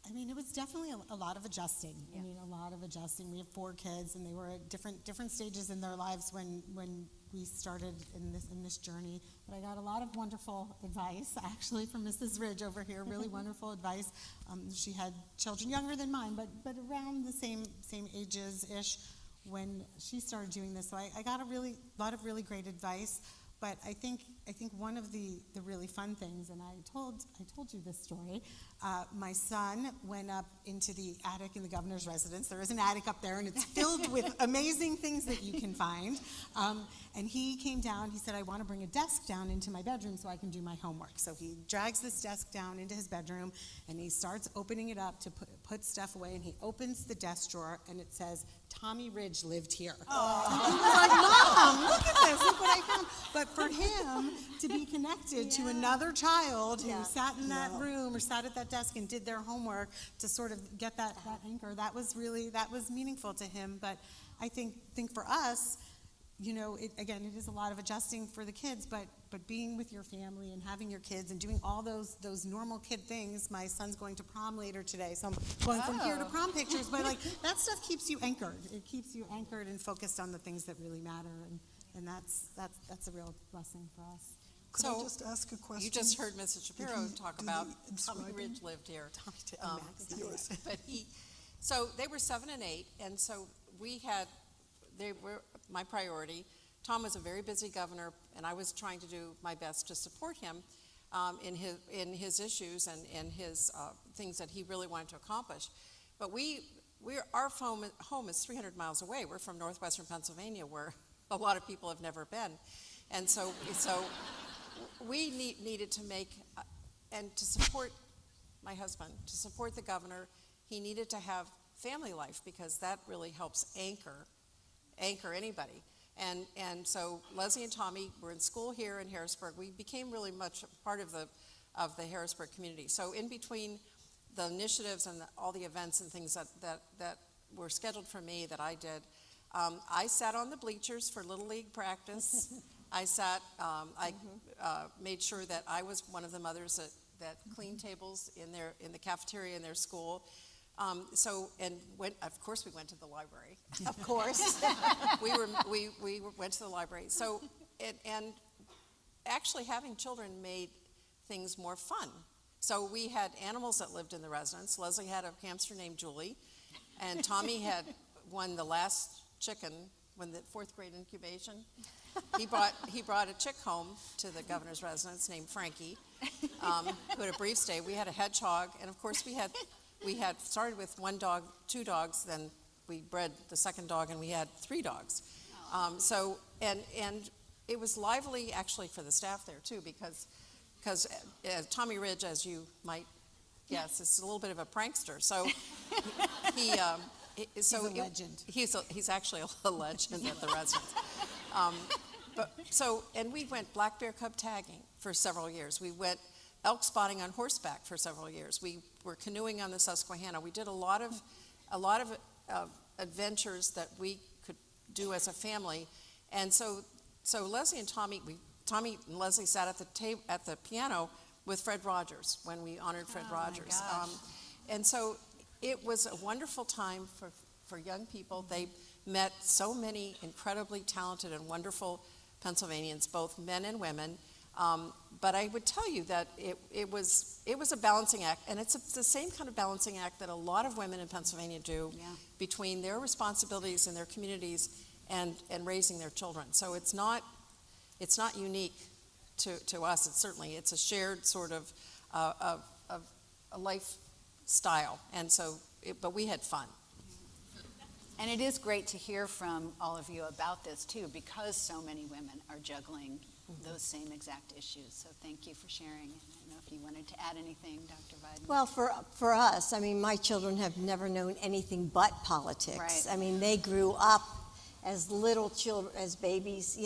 I mean, it was definitely a lot of adjusting. Yeah. I mean, a lot of adjusting. We have 4 kids, and they were at different stages in their lives when we started in this journey. But I got a lot of wonderful advice, actually, from Mrs. Ridge over here. Really wonderful advice. She had children younger than mine, but around the same ages-ish when she started doing this. So I got a lot of really great advice. But I think one of the really fun things, and I told you this story. My son went up into the attic in the governor's residence. There is an attic up there, and it's filled with amazing things that you can find. And he came down. He said, "I want to bring a desk down into my bedroom so I can do my homework." So he drags this desk down into his bedroom, and he starts opening it up to put stuff away. And he opens the desk drawer, and it says, "Tommy Ridge lived here." Oh. And he was like, "Mom, look at this! Look what I found!" But for him to be connected to another child who sat in that room or sat at that desk and did their homework to sort of get that anchor, that was meaningful to him. But I think for us, it is a lot of adjusting for the kids, but being with your family and having your kids and doing all those normal kid things. My son's going to prom later today, so I'm going from here to prom pictures, but that stuff keeps you anchored. It keeps you anchored and focused on the things that really matter, and that's a real blessing for us. Could I just ask a question? You just heard Mrs. Shapiro talk about Tommy Ridge lived here. But so they were 7 and 8, and so they were my priority Tom was a very busy governor, and I was trying to do my best to support him in his issues and his things that he really wanted to accomplish. But our home is 300 miles away. We're from northwestern Pennsylvania, where a lot of people have never been, and so we needed to make and to support my husband, to support the governor. He needed to have family life, because that really helps anchor anybody. And so Leslie and Tommy were in school here in Harrisburg. We became really much part of the Harrisburg community. So in between the initiatives and all the events and things that were scheduled for me that I did, I sat on the bleachers for Little League practice. I made sure that I was one of the mothers that cleaned tables in the cafeteria in their school. Of course we went to the library. Of course. we went to the library. So, and actually having children made things more fun. So we had animals that lived in the residence. Leslie had a hamster named Julie, and Tommy had won the last chicken when the 4th grade incubation. He brought a chick home to the governor's residence named Frankie, who had a brief stay. We had a hedgehog, and of course we had started with 1 dog, 2 dogs, then we bred the second dog, and we had 3 dogs. And it was lively actually for the staff there too, because Tommy Ridge, as you might guess, is a little bit of a prankster. So he's a legend. He's actually a legend at the residence. And we went black bear cub tagging for several years. We went elk spotting on horseback for several years. We were canoeing on the Susquehanna. We did a lot of adventures that we could do as a family. And so Leslie and Tommy and Leslie sat at the piano with Fred Rogers when we honored Fred Rogers. And so it was a wonderful time for young people. They met so many incredibly talented and wonderful Pennsylvanians, both men and women. But I would tell you that it was a balancing act, and it's the same kind of balancing act that a lot of women in Pennsylvania do between their responsibilities in their communities and raising their children. So it's not unique to us. It's a shared sort of a lifestyle, and so but we had fun. And it is great to hear from all of you about this too, because so many women are juggling those same exact issues. So thank you for sharing. I don't know if you wanted to add anything, Dr. Biden. Well, for us, I mean, my children have never known anything but politics. Right. I mean, they grew up as little children, as babies,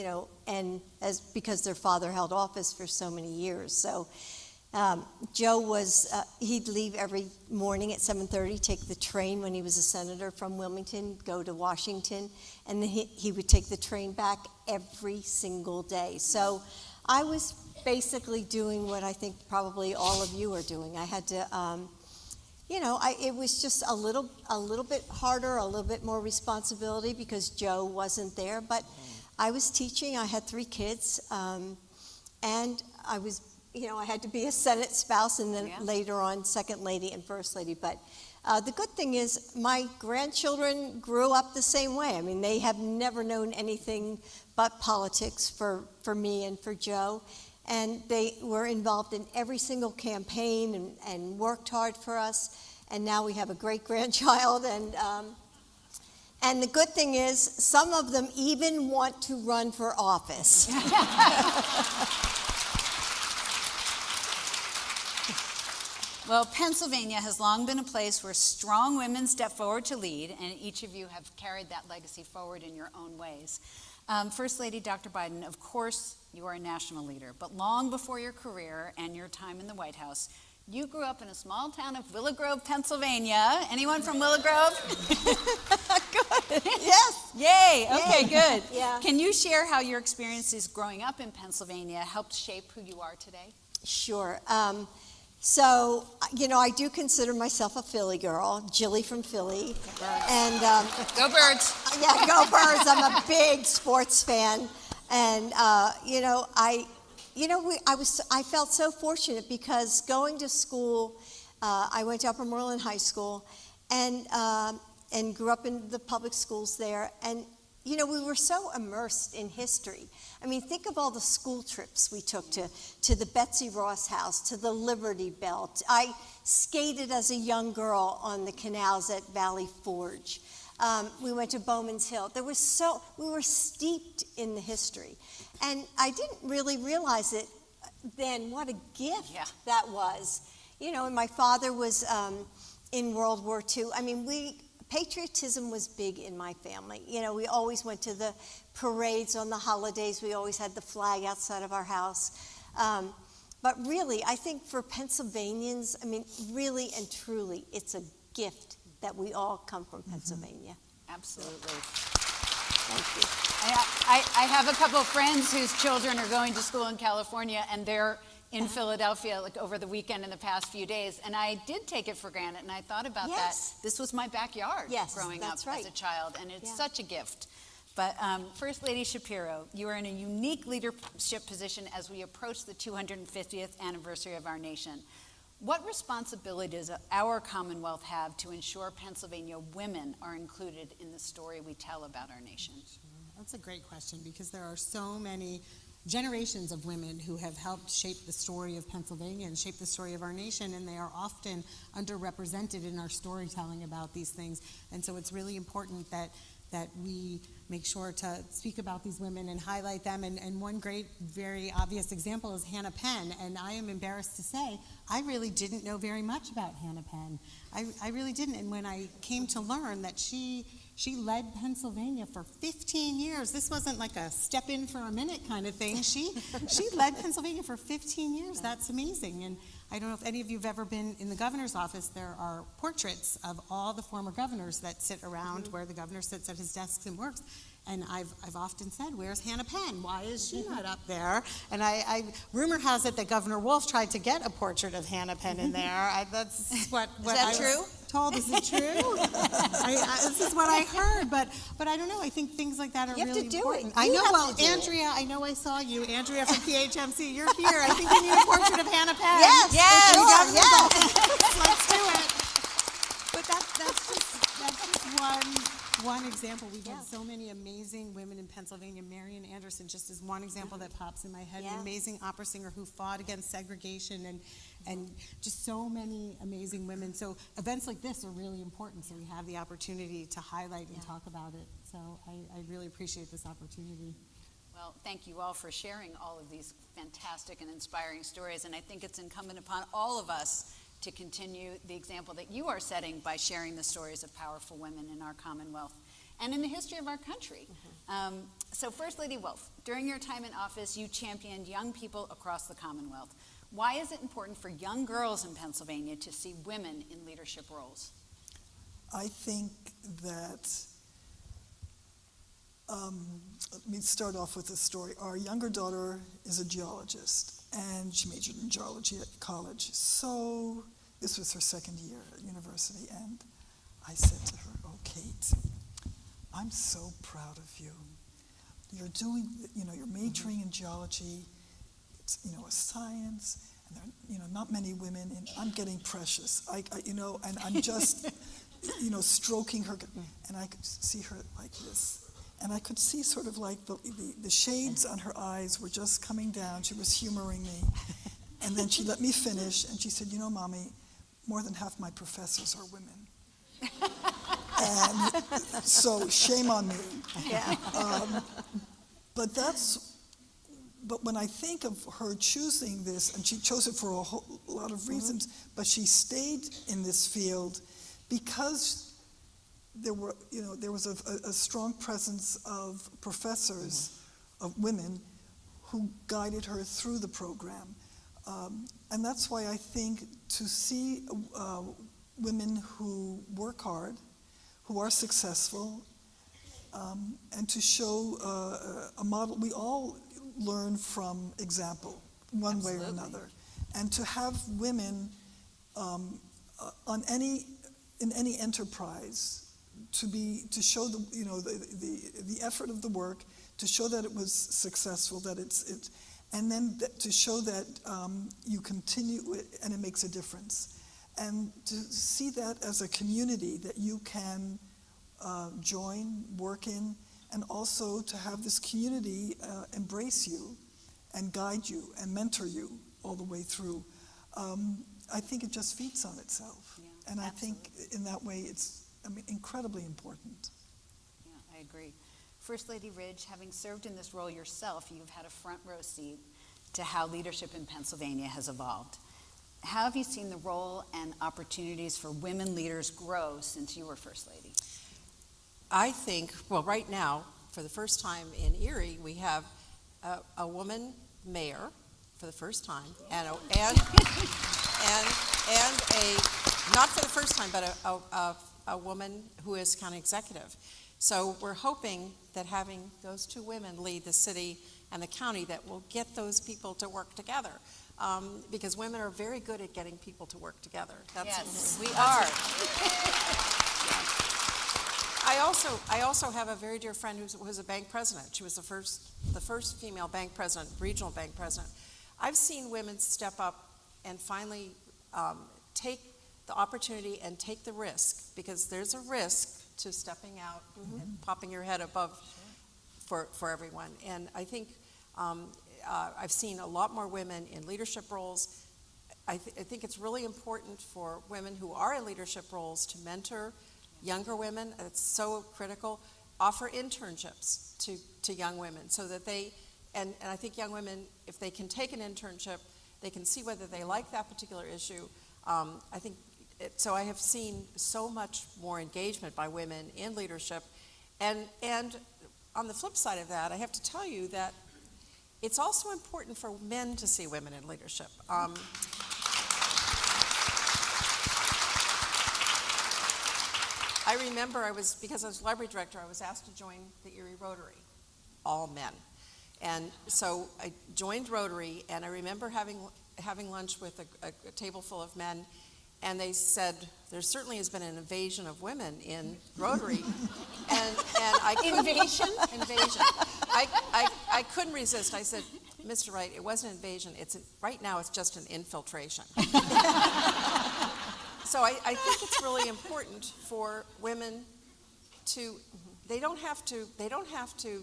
and because their father held office for so many years. So Joe he'd leave every morning at 7:30, take the train when he was a senator from Wilmington, go to Washington, and then he would take the train back every single day. So I was basically doing what I think probably all of you are doing. I had to, it was just a little bit harder, a little bit more responsibility because Joe wasn't there, but I was teaching. I had 3 kids, and I was I had to be a Senate spouse and then later on Second Lady and First Lady. But the good thing is my grandchildren grew up the same way. I mean, they have never known anything but politics for me and for Joe. And they were involved in every single campaign and worked hard for us. And now we have a great-grandchild. And the good thing is some of them even want to run for office. Well, Pennsylvania has long been a place where strong women step forward to lead, and each of you have carried that legacy forward in your own ways. First Lady Dr. Biden, of course, you are a national leader, but long before your career and your time in the White House, you grew up in a small town of Willow Grove, Pennsylvania. Anyone from Willow Grove? Good. Yes. Yay. Okay, good. Yeah. Can you share how your experiences growing up in Pennsylvania helped shape who you are today? Sure. So, I do consider myself a Philly girl, Jilly from Philly. And go Birds. Yeah, go Birds. I'm a big sports fan. And, I felt so fortunate because going to school, I went to Upper Moreland High School and grew up in the public schools there. And you know, we were so immersed in history. I mean, think of all the school trips we took to the Betsy Ross House, to the Liberty Bell. I skated as a young girl on the canals at Valley Forge. We went to Bowman's Hill. We were steeped in the history. And I didn't really realize it then, what a gift that was. You know, and my father was in World War II. I mean, patriotism was big in my family. You know, we always went to the parades on the holidays. We always had the flag outside of our house. But really, I think for Pennsylvanians, I mean, really and truly, it's a gift that we all come from Pennsylvania. Absolutely. Thank you. I have a couple of friends whose children are going to school in California, and they're in Philadelphia like over the weekend in the past few days, and I did take it for granted, and I thought about that. This was my backyard growing up as a child, and it's such a gift. But First Lady Shapiro, you are in a unique leadership position as we approach the 250th anniversary of our nation. What responsibility does our Commonwealth have to ensure Pennsylvania women are included in the story we tell about our nation? That's a great question, because there are so many generations of women who have helped shape the story of Pennsylvania and shape the story of our nation, and they are often underrepresented in our storytelling about these things. And so it's really important that we make sure to speak about these women and highlight them. And one great, very obvious example is Hannah Penn. And I am embarrassed to say, I really didn't know very much about Hannah Penn. I really didn't. And when I came to learn that she led Pennsylvania for 15 years. This wasn't like a step in for a minute kind of thing. She led Pennsylvania for 15 years. That's amazing. And I don't know if any of you have ever been in the governor's office. There are portraits of all the former governors that sit around where the governor sits at his desk and works. And I've often said, where's Hannah Penn? Why is she not up there? And rumor has it that Governor Wolf tried to get a portrait of Hannah Penn in there. That's what Is that true? Told. Is it true? This is what I heard, but I don't know. I think things like that are really important. I know. Well, Andrea, I know I saw you. Andrea from PHMC, you're here. I think you need a portrait of Hannah Penn. Yes, sure, Let's do it. But that's just one example. We've had so many amazing women in Pennsylvania. Marian Anderson, just as one example that pops in my head, an amazing opera singer who fought against segregation, and just so many amazing women. So events like this are really important, so we have the opportunity to highlight and talk about it. So I really appreciate this opportunity. Well, thank you all for sharing all of these fantastic and inspiring stories, and I think it's incumbent upon all of us to continue the example that you are setting by sharing the stories of powerful women in our Commonwealth and in the history of our country. So First Lady Wolf, during your time in office, you championed young people across the Commonwealth. Why is it important for young girls in Pennsylvania to see women in leadership roles? I think that, let me start off with a story. Our younger daughter is a geologist, and she majored in geology at college. So this was her second year at university, and I said to her, "Oh, Kate, I'm so proud of you. You're doing, you're majoring in geology. It's, a science, and there are, not many women, and I'm getting precious. And I'm just, stroking her, and I could see her like this." And I could see sort of like the shades on her eyes were just coming down. She was humoring me. And then she let me finish, and she said, Mommy, more than half my professors are women. And so shame on me. Yeah. But when I think of her choosing this, and she chose it for a whole lot of reasons, but she stayed in this field because there was a strong presence of professors, of women, who guided her through the program. And that's why I think to see women who work hard, who are successful, and to show a model, we all learn from example, one way or another. And to have women in any enterprise, to show the effort of the work, to show that it was successful, and then to show that you continue and it makes a difference, and to see that as a community that you can join, work in, and also to have this community embrace you and guide you and mentor you all the way through. I think it just feeds on itself. Yeah, And I absolutely. think in that way it's incredibly important. Yeah, I agree. First Lady Ridge, having served in this role yourself, you've had a front row seat to how leadership in Pennsylvania has evolved. How have you seen the role and opportunities for women leaders grow since you were First Lady? I think, well, right now, for the first time in Erie, we have a woman mayor for the first time, and not for the first time, but a woman who is county executive. So we're hoping that having those two women lead the city and the county, that will get those people to work together. Because women are very good at getting people to work together. Yes, we are. I also have a very dear friend who's a bank president. She was the first female bank president, regional bank president. I've seen women step up and finally take the opportunity and take the risk, because there's a risk to stepping out and popping your head above for everyone. And I think I've seen a lot more women in leadership roles. I think it's really important for women who are in leadership roles to mentor younger women. It's so critical. Offer internships to young women so that they, and I think young women, if they can take an internship, they can see whether they like that particular issue. I think, so I have seen so much more engagement by women in leadership. And on the flip side of that, I have to tell you that it's also important for men to see women in leadership. I remember because I was library director, I was asked to join the Erie Rotary, all men. And so I joined Rotary, and I remember having lunch with a table full of men, and they said, there certainly has been an invasion of women in Rotary. and I couldn't... Invasion? Invasion. I couldn't resist. I said, Mr. Wright, it wasn't an invasion. Right now it's just an infiltration. So I think it's really important for women to, they don't have to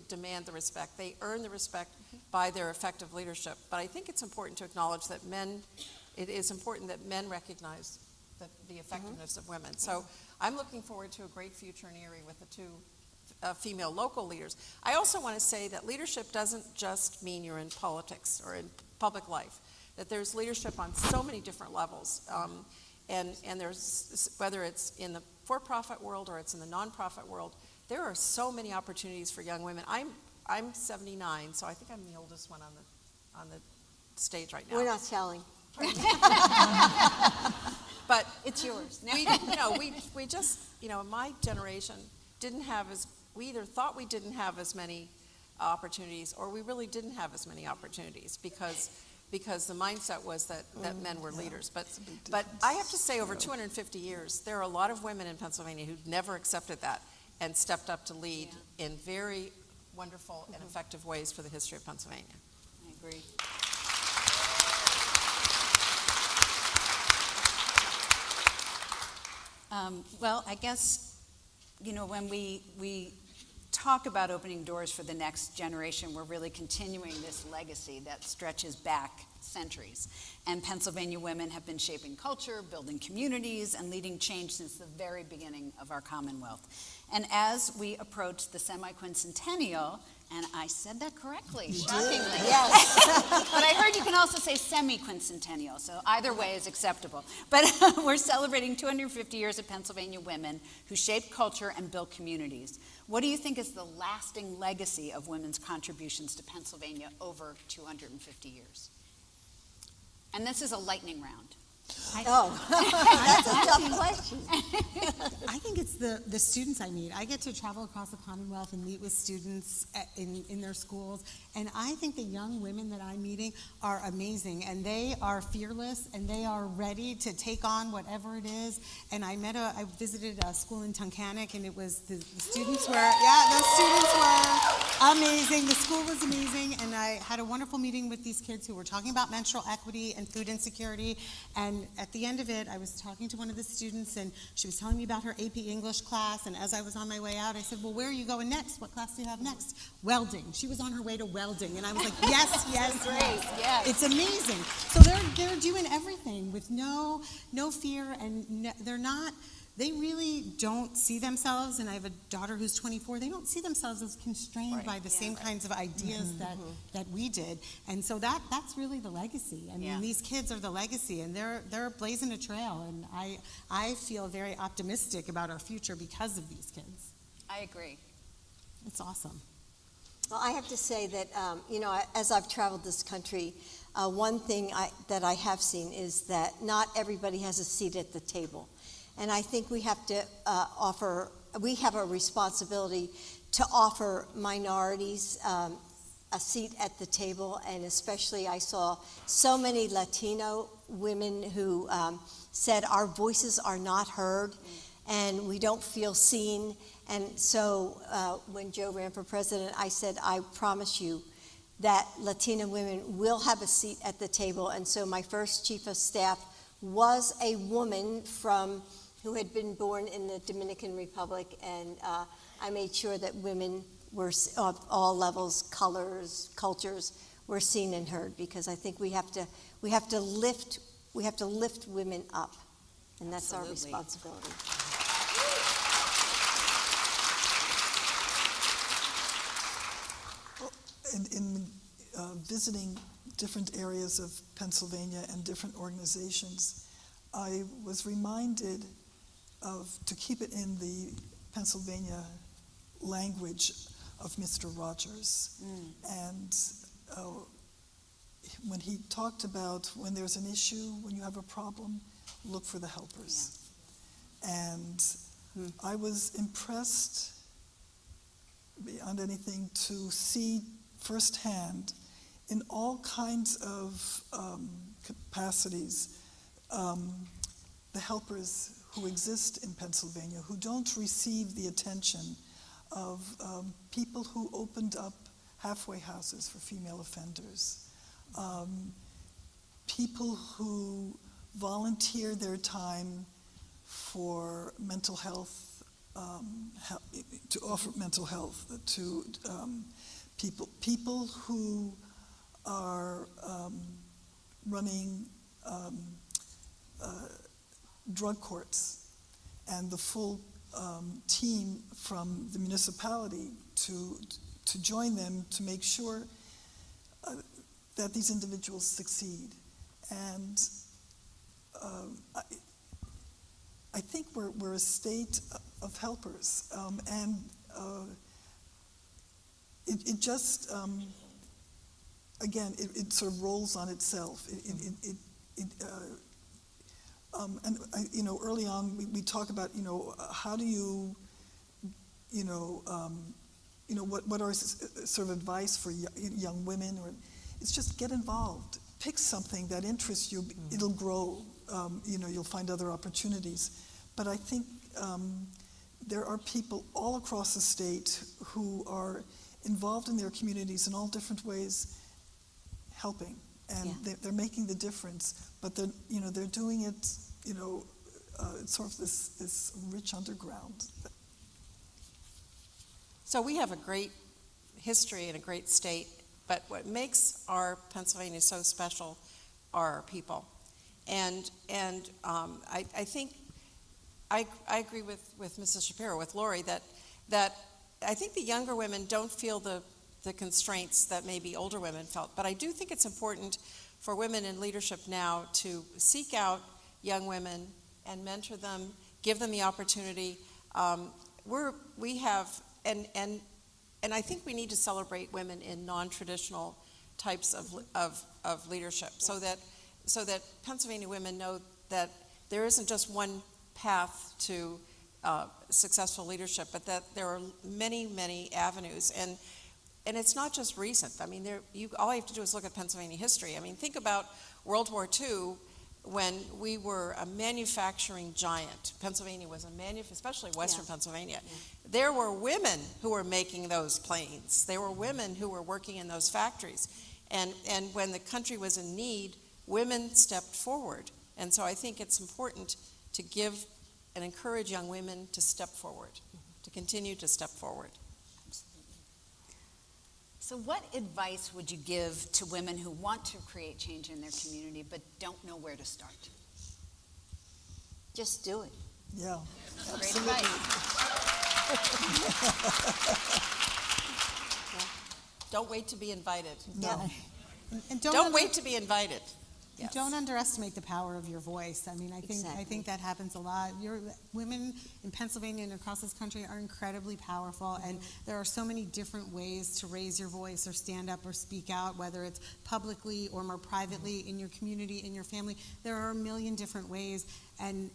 demand the respect. They earn the respect by their effective leadership. But I think it's important to acknowledge that it is important that men recognize the effectiveness of women. So I'm looking forward to a great future in Erie with the two female local leaders. I also want to say that leadership doesn't just mean you're in politics or in public life, that there's leadership on so many different levels. And there's, whether it's in the for-profit world or it's in the nonprofit world, there are so many opportunities for young women. I'm 79, so I think I'm the oldest one on the stage right now. We're not telling. But It's yours. we just, my generation didn't have we either thought we didn't have as many opportunities, or we really didn't have as many opportunities because the mindset was that men were leaders. But I have to say, over 250 years, there are a lot of women in Pennsylvania who never accepted that and stepped up to lead in very wonderful and effective ways for the history of Pennsylvania. I agree. Well, I guess, when we talk about opening doors for the next generation, we're really continuing this legacy that stretches back centuries. And Pennsylvania women have been shaping culture, building communities, and leading change since the very beginning of our Commonwealth. And as we approach the semi-quincentennial, and I said that correctly, shockingly. Yes. But I heard you can also say semi-quincentennial, so either way is acceptable. But we're celebrating 250 years of Pennsylvania women who shaped culture and built communities. What do you think is the lasting legacy of women's contributions to Pennsylvania over 250 years? And this is a lightning round. That's a tough question. I think it's the students I meet. I get to travel across the Commonwealth and meet with students in their schools, and I think the young women that I'm meeting are amazing, and they are fearless, and they are ready to take on whatever it is. And I visited a school in Tunkhannock, and it was the students were Amazing. The school was amazing, and I had a wonderful meeting with these kids who were talking about menstrual equity and food insecurity. And at the end of it, I was talking to one of the students, and she was telling me about her AP English class. And as I was on my way out, I said, "Well, where are you going next? What class do you have next?" Welding. She was on her way to welding, and I was like, "Yes, yes, yes." yes. It's amazing. So they're doing everything with no fear, and they're not. They really don't see themselves, and I have a daughter who's 24, they don't see themselves as constrained by the same kinds of ideas that we did. And so that's really the legacy. I mean, these kids are the legacy, and they're blazing a trail, and I feel very optimistic about our future because of these kids. I agree. It's awesome. Well, I have to say that, as I've traveled this country, one thing that I have seen is that not everybody has a seat at the table. And I think we have to we have a responsibility to offer minorities a seat at the table. And especially I saw so many Latino women who said our voices are not heard and we don't feel seen. And so when Joe ran for president, I said, I promise you that Latina women will have a seat at the table. And so my first chief of staff was a woman who had been born in the Dominican Republic, and I made sure that women were of all levels, colors, cultures were seen and heard, because I think we have to lift women up, and that's our responsibility. In visiting different areas of Pennsylvania and different organizations, I was reminded to keep it in the Pennsylvania language of Mr. Rogers. And when he talked about when there's an issue, when you have a problem, look for the helpers. And I was impressed beyond anything to see firsthand in all kinds of capacities the helpers who exist in Pennsylvania, who don't receive the attention of people who opened up halfway houses for female offenders, people who volunteer their time for mental health, to offer mental health to people who are running drug courts, and the full team from the municipality to join them to make sure that these individuals succeed. And I think we're a state of helpers, and it just again it sort of rolls on itself. And early on we talk about how do you what are sort of advice for young women, or it's just get involved, pick something that interests you, it'll grow, you'll find other opportunities. But I think there are people all across the state who are involved in their communities in all different ways, helping, and they're making the difference. But they're doing it, it's sort of this rich underground. So we have a great history and a great state, but what makes our Pennsylvania so special are our people. And I think I agree with Mrs. Shapiro, with Lori, that I think the younger women don't feel the constraints that maybe older women felt. But I do think it's important for women in leadership now to seek out young women and mentor them, give them the opportunity. We have, and I think we need to celebrate women in non-traditional types of leadership, so that Pennsylvania women know that there isn't just one path to successful leadership, but that there are many, many avenues. And it's not just recent. I mean, all you have to do is look at Pennsylvania history. I mean, think about World War II. when we were a manufacturing giant. Pennsylvania was especially Western Pennsylvania. There were women who were making those planes. There were women who were working in those factories. And when the country was in need, women stepped forward. And so I think it's important to give and encourage young women to step forward, to continue to step forward. So what advice would you give to women who want to create change in their community but don't know where to start? Just do it. Yeah. Great advice. Don't wait to be invited. No. And Don't wait to be invited. Yes. Don't underestimate the power of your voice. I mean, I Exactly. think that happens a lot. Women in Pennsylvania and across this country are incredibly powerful, and there are so many different ways to raise your voice or stand up or speak out, whether it's publicly or more privately in your community, in your family. There are a million different ways, and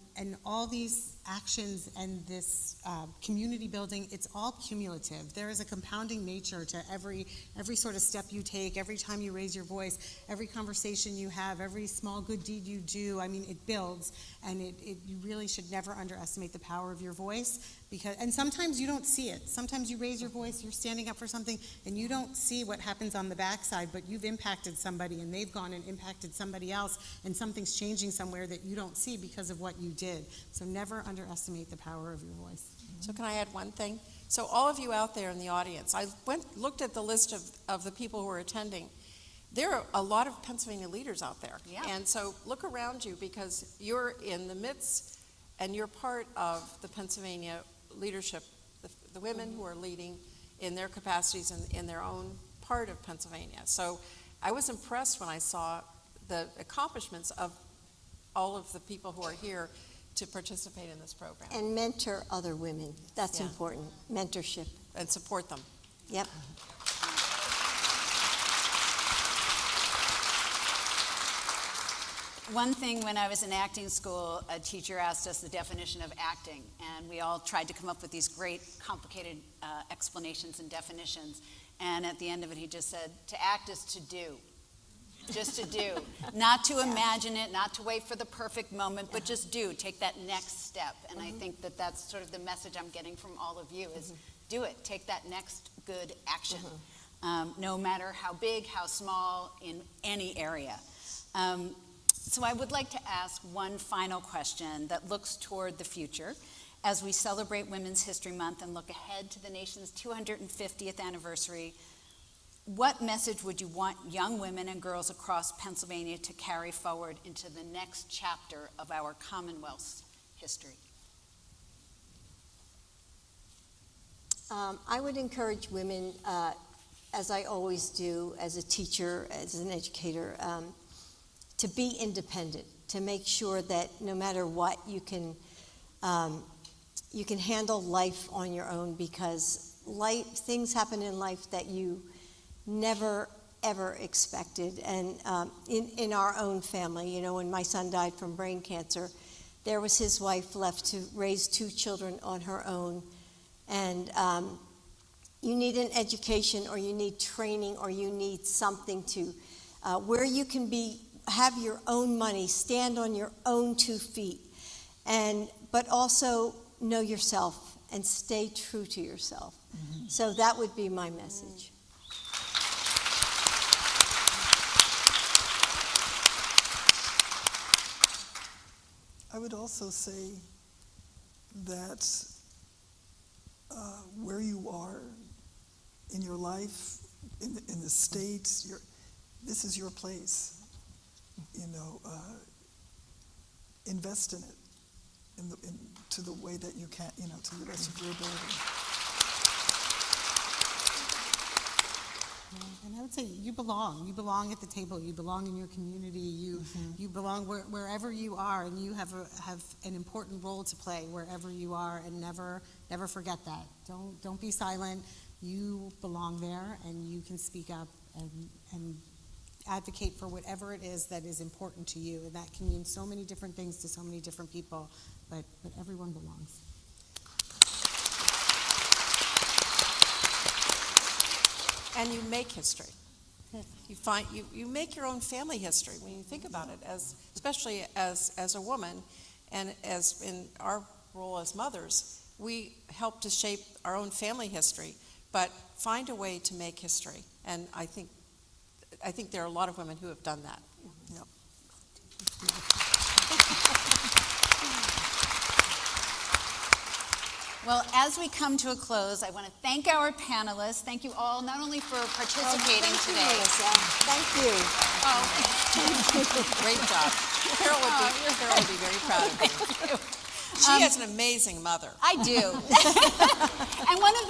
all these actions and this community building, it's all cumulative. There is a compounding nature to every sort of step you take, every time you raise your voice, every conversation you have, every small good deed you do. I mean, it builds, and you really should never underestimate the power of your voice, and sometimes you don't see it. Sometimes you raise your voice, you're standing up for something, and you don't see what happens on the backside, but you've impacted somebody, and they've gone and impacted somebody else, and something's changing somewhere that you don't see because of what you did. So never underestimate the power of your voice. So can I add one thing? So all of you out there in the audience, I looked at the list of the people who are attending. There are a lot of Pennsylvania leaders out there. Yeah. And so look around you, because you're in the midst and you're part of the Pennsylvania leadership, the women who are leading in their capacities in their own part of Pennsylvania. So I was impressed when I saw the accomplishments of all of the people who are here to participate in this program. And mentor other women. That's Yeah. important. Mentorship. And support them. Yep. One thing, when I was in acting school, a teacher asked us the definition of acting, and we all tried to come up with these great, complicated explanations and definitions. And at the end of it, he just said, to act is to do. Just to do. Not to imagine it, not to wait for the perfect moment, but just do. Take that next step. And I think that that's sort of the message I'm getting from all of you is do it. Take that next good action. No matter how big, how small, in any area. So I would like to ask one final question that looks toward the future as we celebrate Women's History Month and look ahead to the nation's 250th anniversary. What message would you want young women and girls across Pennsylvania to carry forward into the next chapter of our Commonwealth's history? I would encourage women, as I always do as a teacher, as an educator, to be independent, to make sure that no matter what, you can handle life on your own, because things happen in life that you never ever expected. And in our own family, you know, when my son died from brain cancer, there was his wife left to raise 2 children on her own. And you need an education, or you need training, or you need something to where you can have your own money, stand on your own 2 feet, but also know yourself and stay true to yourself. So that would be my message. I would also say that where you are in your life, in the States, this is your place. You know, invest in it to the way that you can, you know, to the best of your ability. And I would say you belong. You belong at the table. You belong in your community. You belong wherever you are, and you have an important role to play wherever you are. And never forget that. Don't be silent. You belong there, and you can speak up and advocate for whatever it is that is important to you. And that can mean so many different things to so many different people. But everyone belongs. And you make history. You make your own family history when you think about it, especially as a woman, and as in our role as mothers, we help to shape our own family history, but find a way to make history. And I think there are a lot of women who have done that. Yep. Well, as we come to a close, I want to thank our panelists. Thank you all, not only for participating today. Thank you. Great job. Carol would be very proud of you. She is an amazing mother. I do. And one of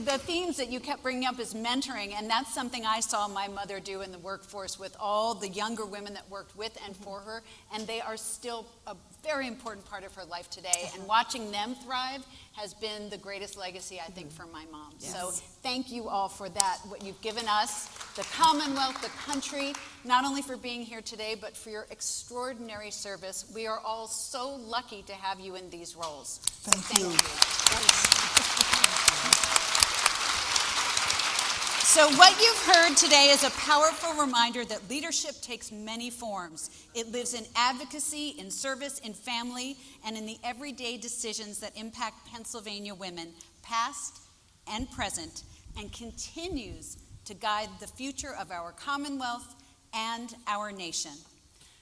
the themes that you kept bringing up is mentoring, and that's something I saw my mother do in the workforce with all the younger women that worked with and for her, and they are still a very important part of her life today. And watching them thrive has been the greatest legacy, I think, for my mom. Yes. So thank you all for that, what you've given us, the Commonwealth, the country, not only for being here today, but for your extraordinary service. We are all so lucky to have you in these roles. So Thank you. So what you've heard today is a powerful reminder that leadership takes many forms. It lives in advocacy, in service, in family, and in the everyday decisions that impact Pennsylvania women, past and present, and continues to guide the future of our Commonwealth and our nation.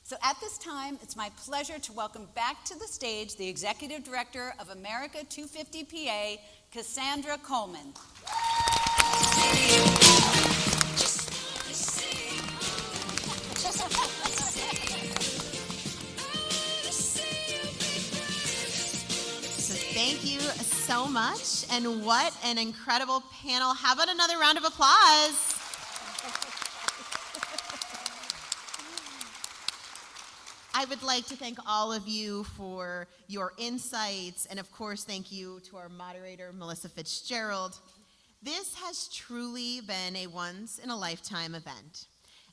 So at this time, it's my pleasure to welcome back to the stage the Executive Director of America250PA, Cassandra Coleman. Thank you so much, and what an incredible panel. How about another round of applause? I would like to thank all of you for your insights, and of course, thank you to our moderator, Melissa Fitzgerald. This has truly been a once-in-a-lifetime event,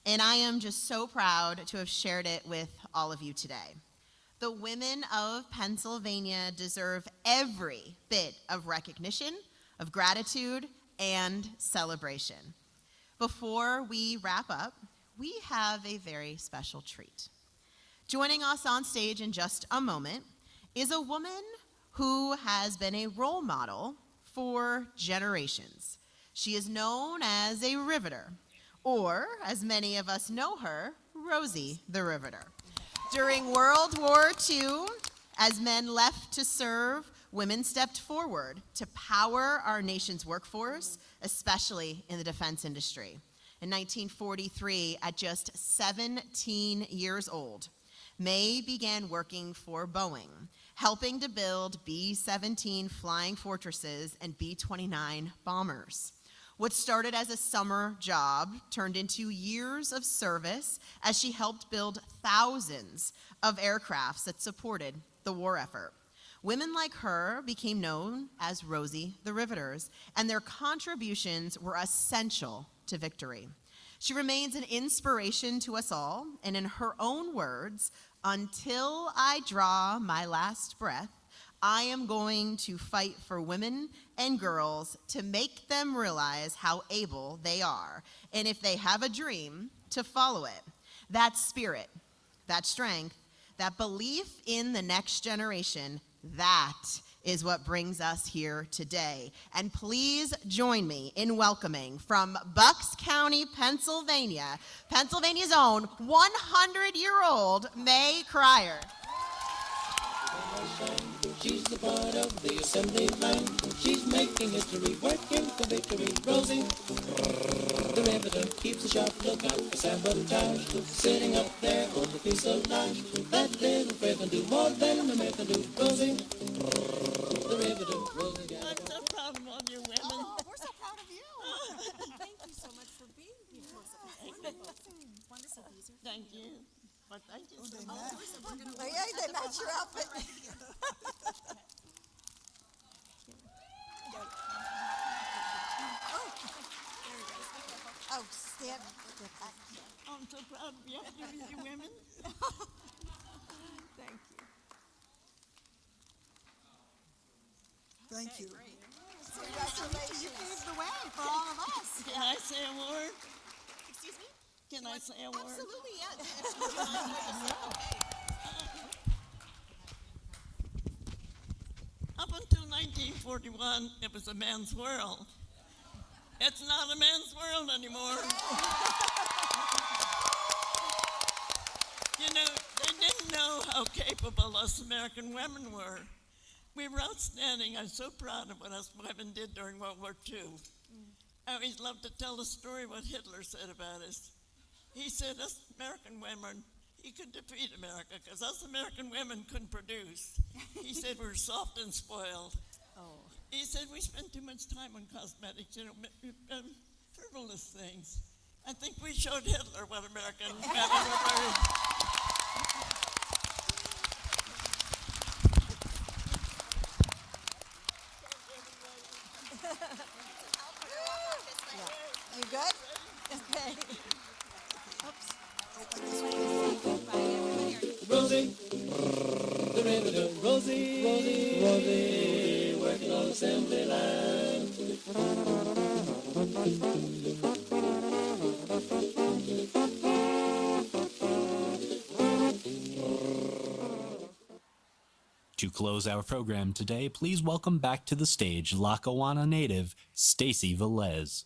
and I am just so proud to have shared it with all of you today. The women of Pennsylvania deserve every bit of recognition, of gratitude, and celebration. Before we wrap up, we have a very special treat. Joining us on stage in just a moment is a woman who has been a role model for generations. She is known as a Riveter, or as many of us know her, Rosie the Riveter. During World War II, as men left to serve, women stepped forward to power our nation's workforce, especially in the defense industry. In 1943, at just 17 years old, May began working for Boeing, helping to build B-17 Flying Fortresses and B-29 bombers. What started as a summer job turned into years of service as she helped build thousands of aircrafts that supported the war effort. Women like her became known as Rosie the Riveters, and their contributions were essential to victory. She remains an inspiration to us all, and in her own words, "Until I draw my last breath, I am going to fight for women and girls to make them realize how able they are, and if they have a dream, to follow it." That spirit, that strength, that belief in the next generation, that is what brings us here today. And please join me in welcoming from Bucks County, Pennsylvania, Pennsylvania's own 100-year-old May Cryer. She's a part of the assembly line. She's making history, working for victory. Rosie, the Riveter, keeps a sharp lookout for sabotage. Sitting up there on the fuselage. That little Fred can do more than a man can do. Rosie, the Riveter, Rosie. I'm so proud of all you women. Oh, we're so proud of you. Thank you so much for being here. Wonderful. Thank you. Well, thank you so They much. match. Oh, yeah, they match your outfit. Oh, stand back. I'm so proud of you women. Thank you. Thank you. You paved the way for all of us. Can I say a word? Excuse me. Can I say a word? Absolutely, yes. Up until 1941, it was a man's world. It's not a man's world anymore. You know, they didn't know how capable us American women were. We were outstanding. I'm so proud of what us women did during World War II. I always love to tell the story what Hitler said about us. He said us American women, he could defeat America because us American women couldn't produce. He said we're soft and spoiled. He said we spend too much time on cosmetics, you know, frivolous things. I think we showed Hitler what American women were very. You good? Okay. Rosie, the riveter, Rosie, Rosie, Rosie, working on the assembly line. To close our program today, please welcome back to the stage Lackawanna native Stacy Velez.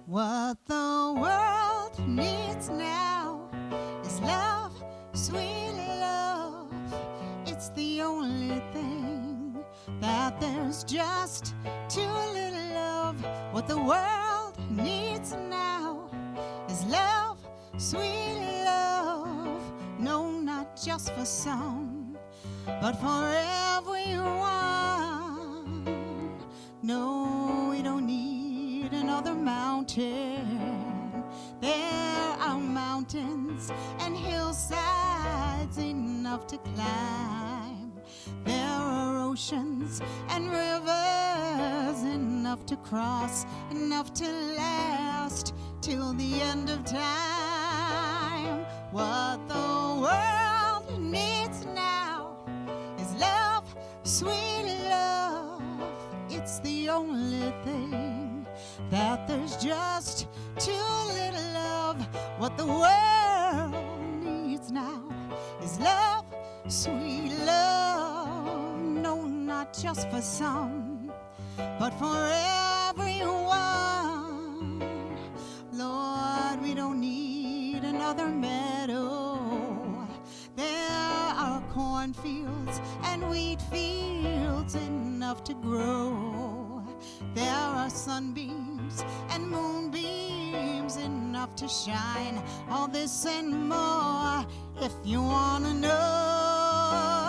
What the world needs now is love, sweet love. It's the only thing that there's just too little of. What the world needs now is love, sweet love. No, not just for some, but for everyone. No, we don't need another mountain. There are mountains and hillsides enough to climb. There are oceans and rivers enough to cross, enough to last till the end of time. What the world needs now is love, sweet love. It's the only thing that there's just too little of. What the world needs now is love, sweet love. No, not just for some, but for everyone. Lord, we don't need another meadow. There are cornfields and wheat fields enough to grow. There are sunbeams and moonbeams enough to shine. All this and more if you wanna know.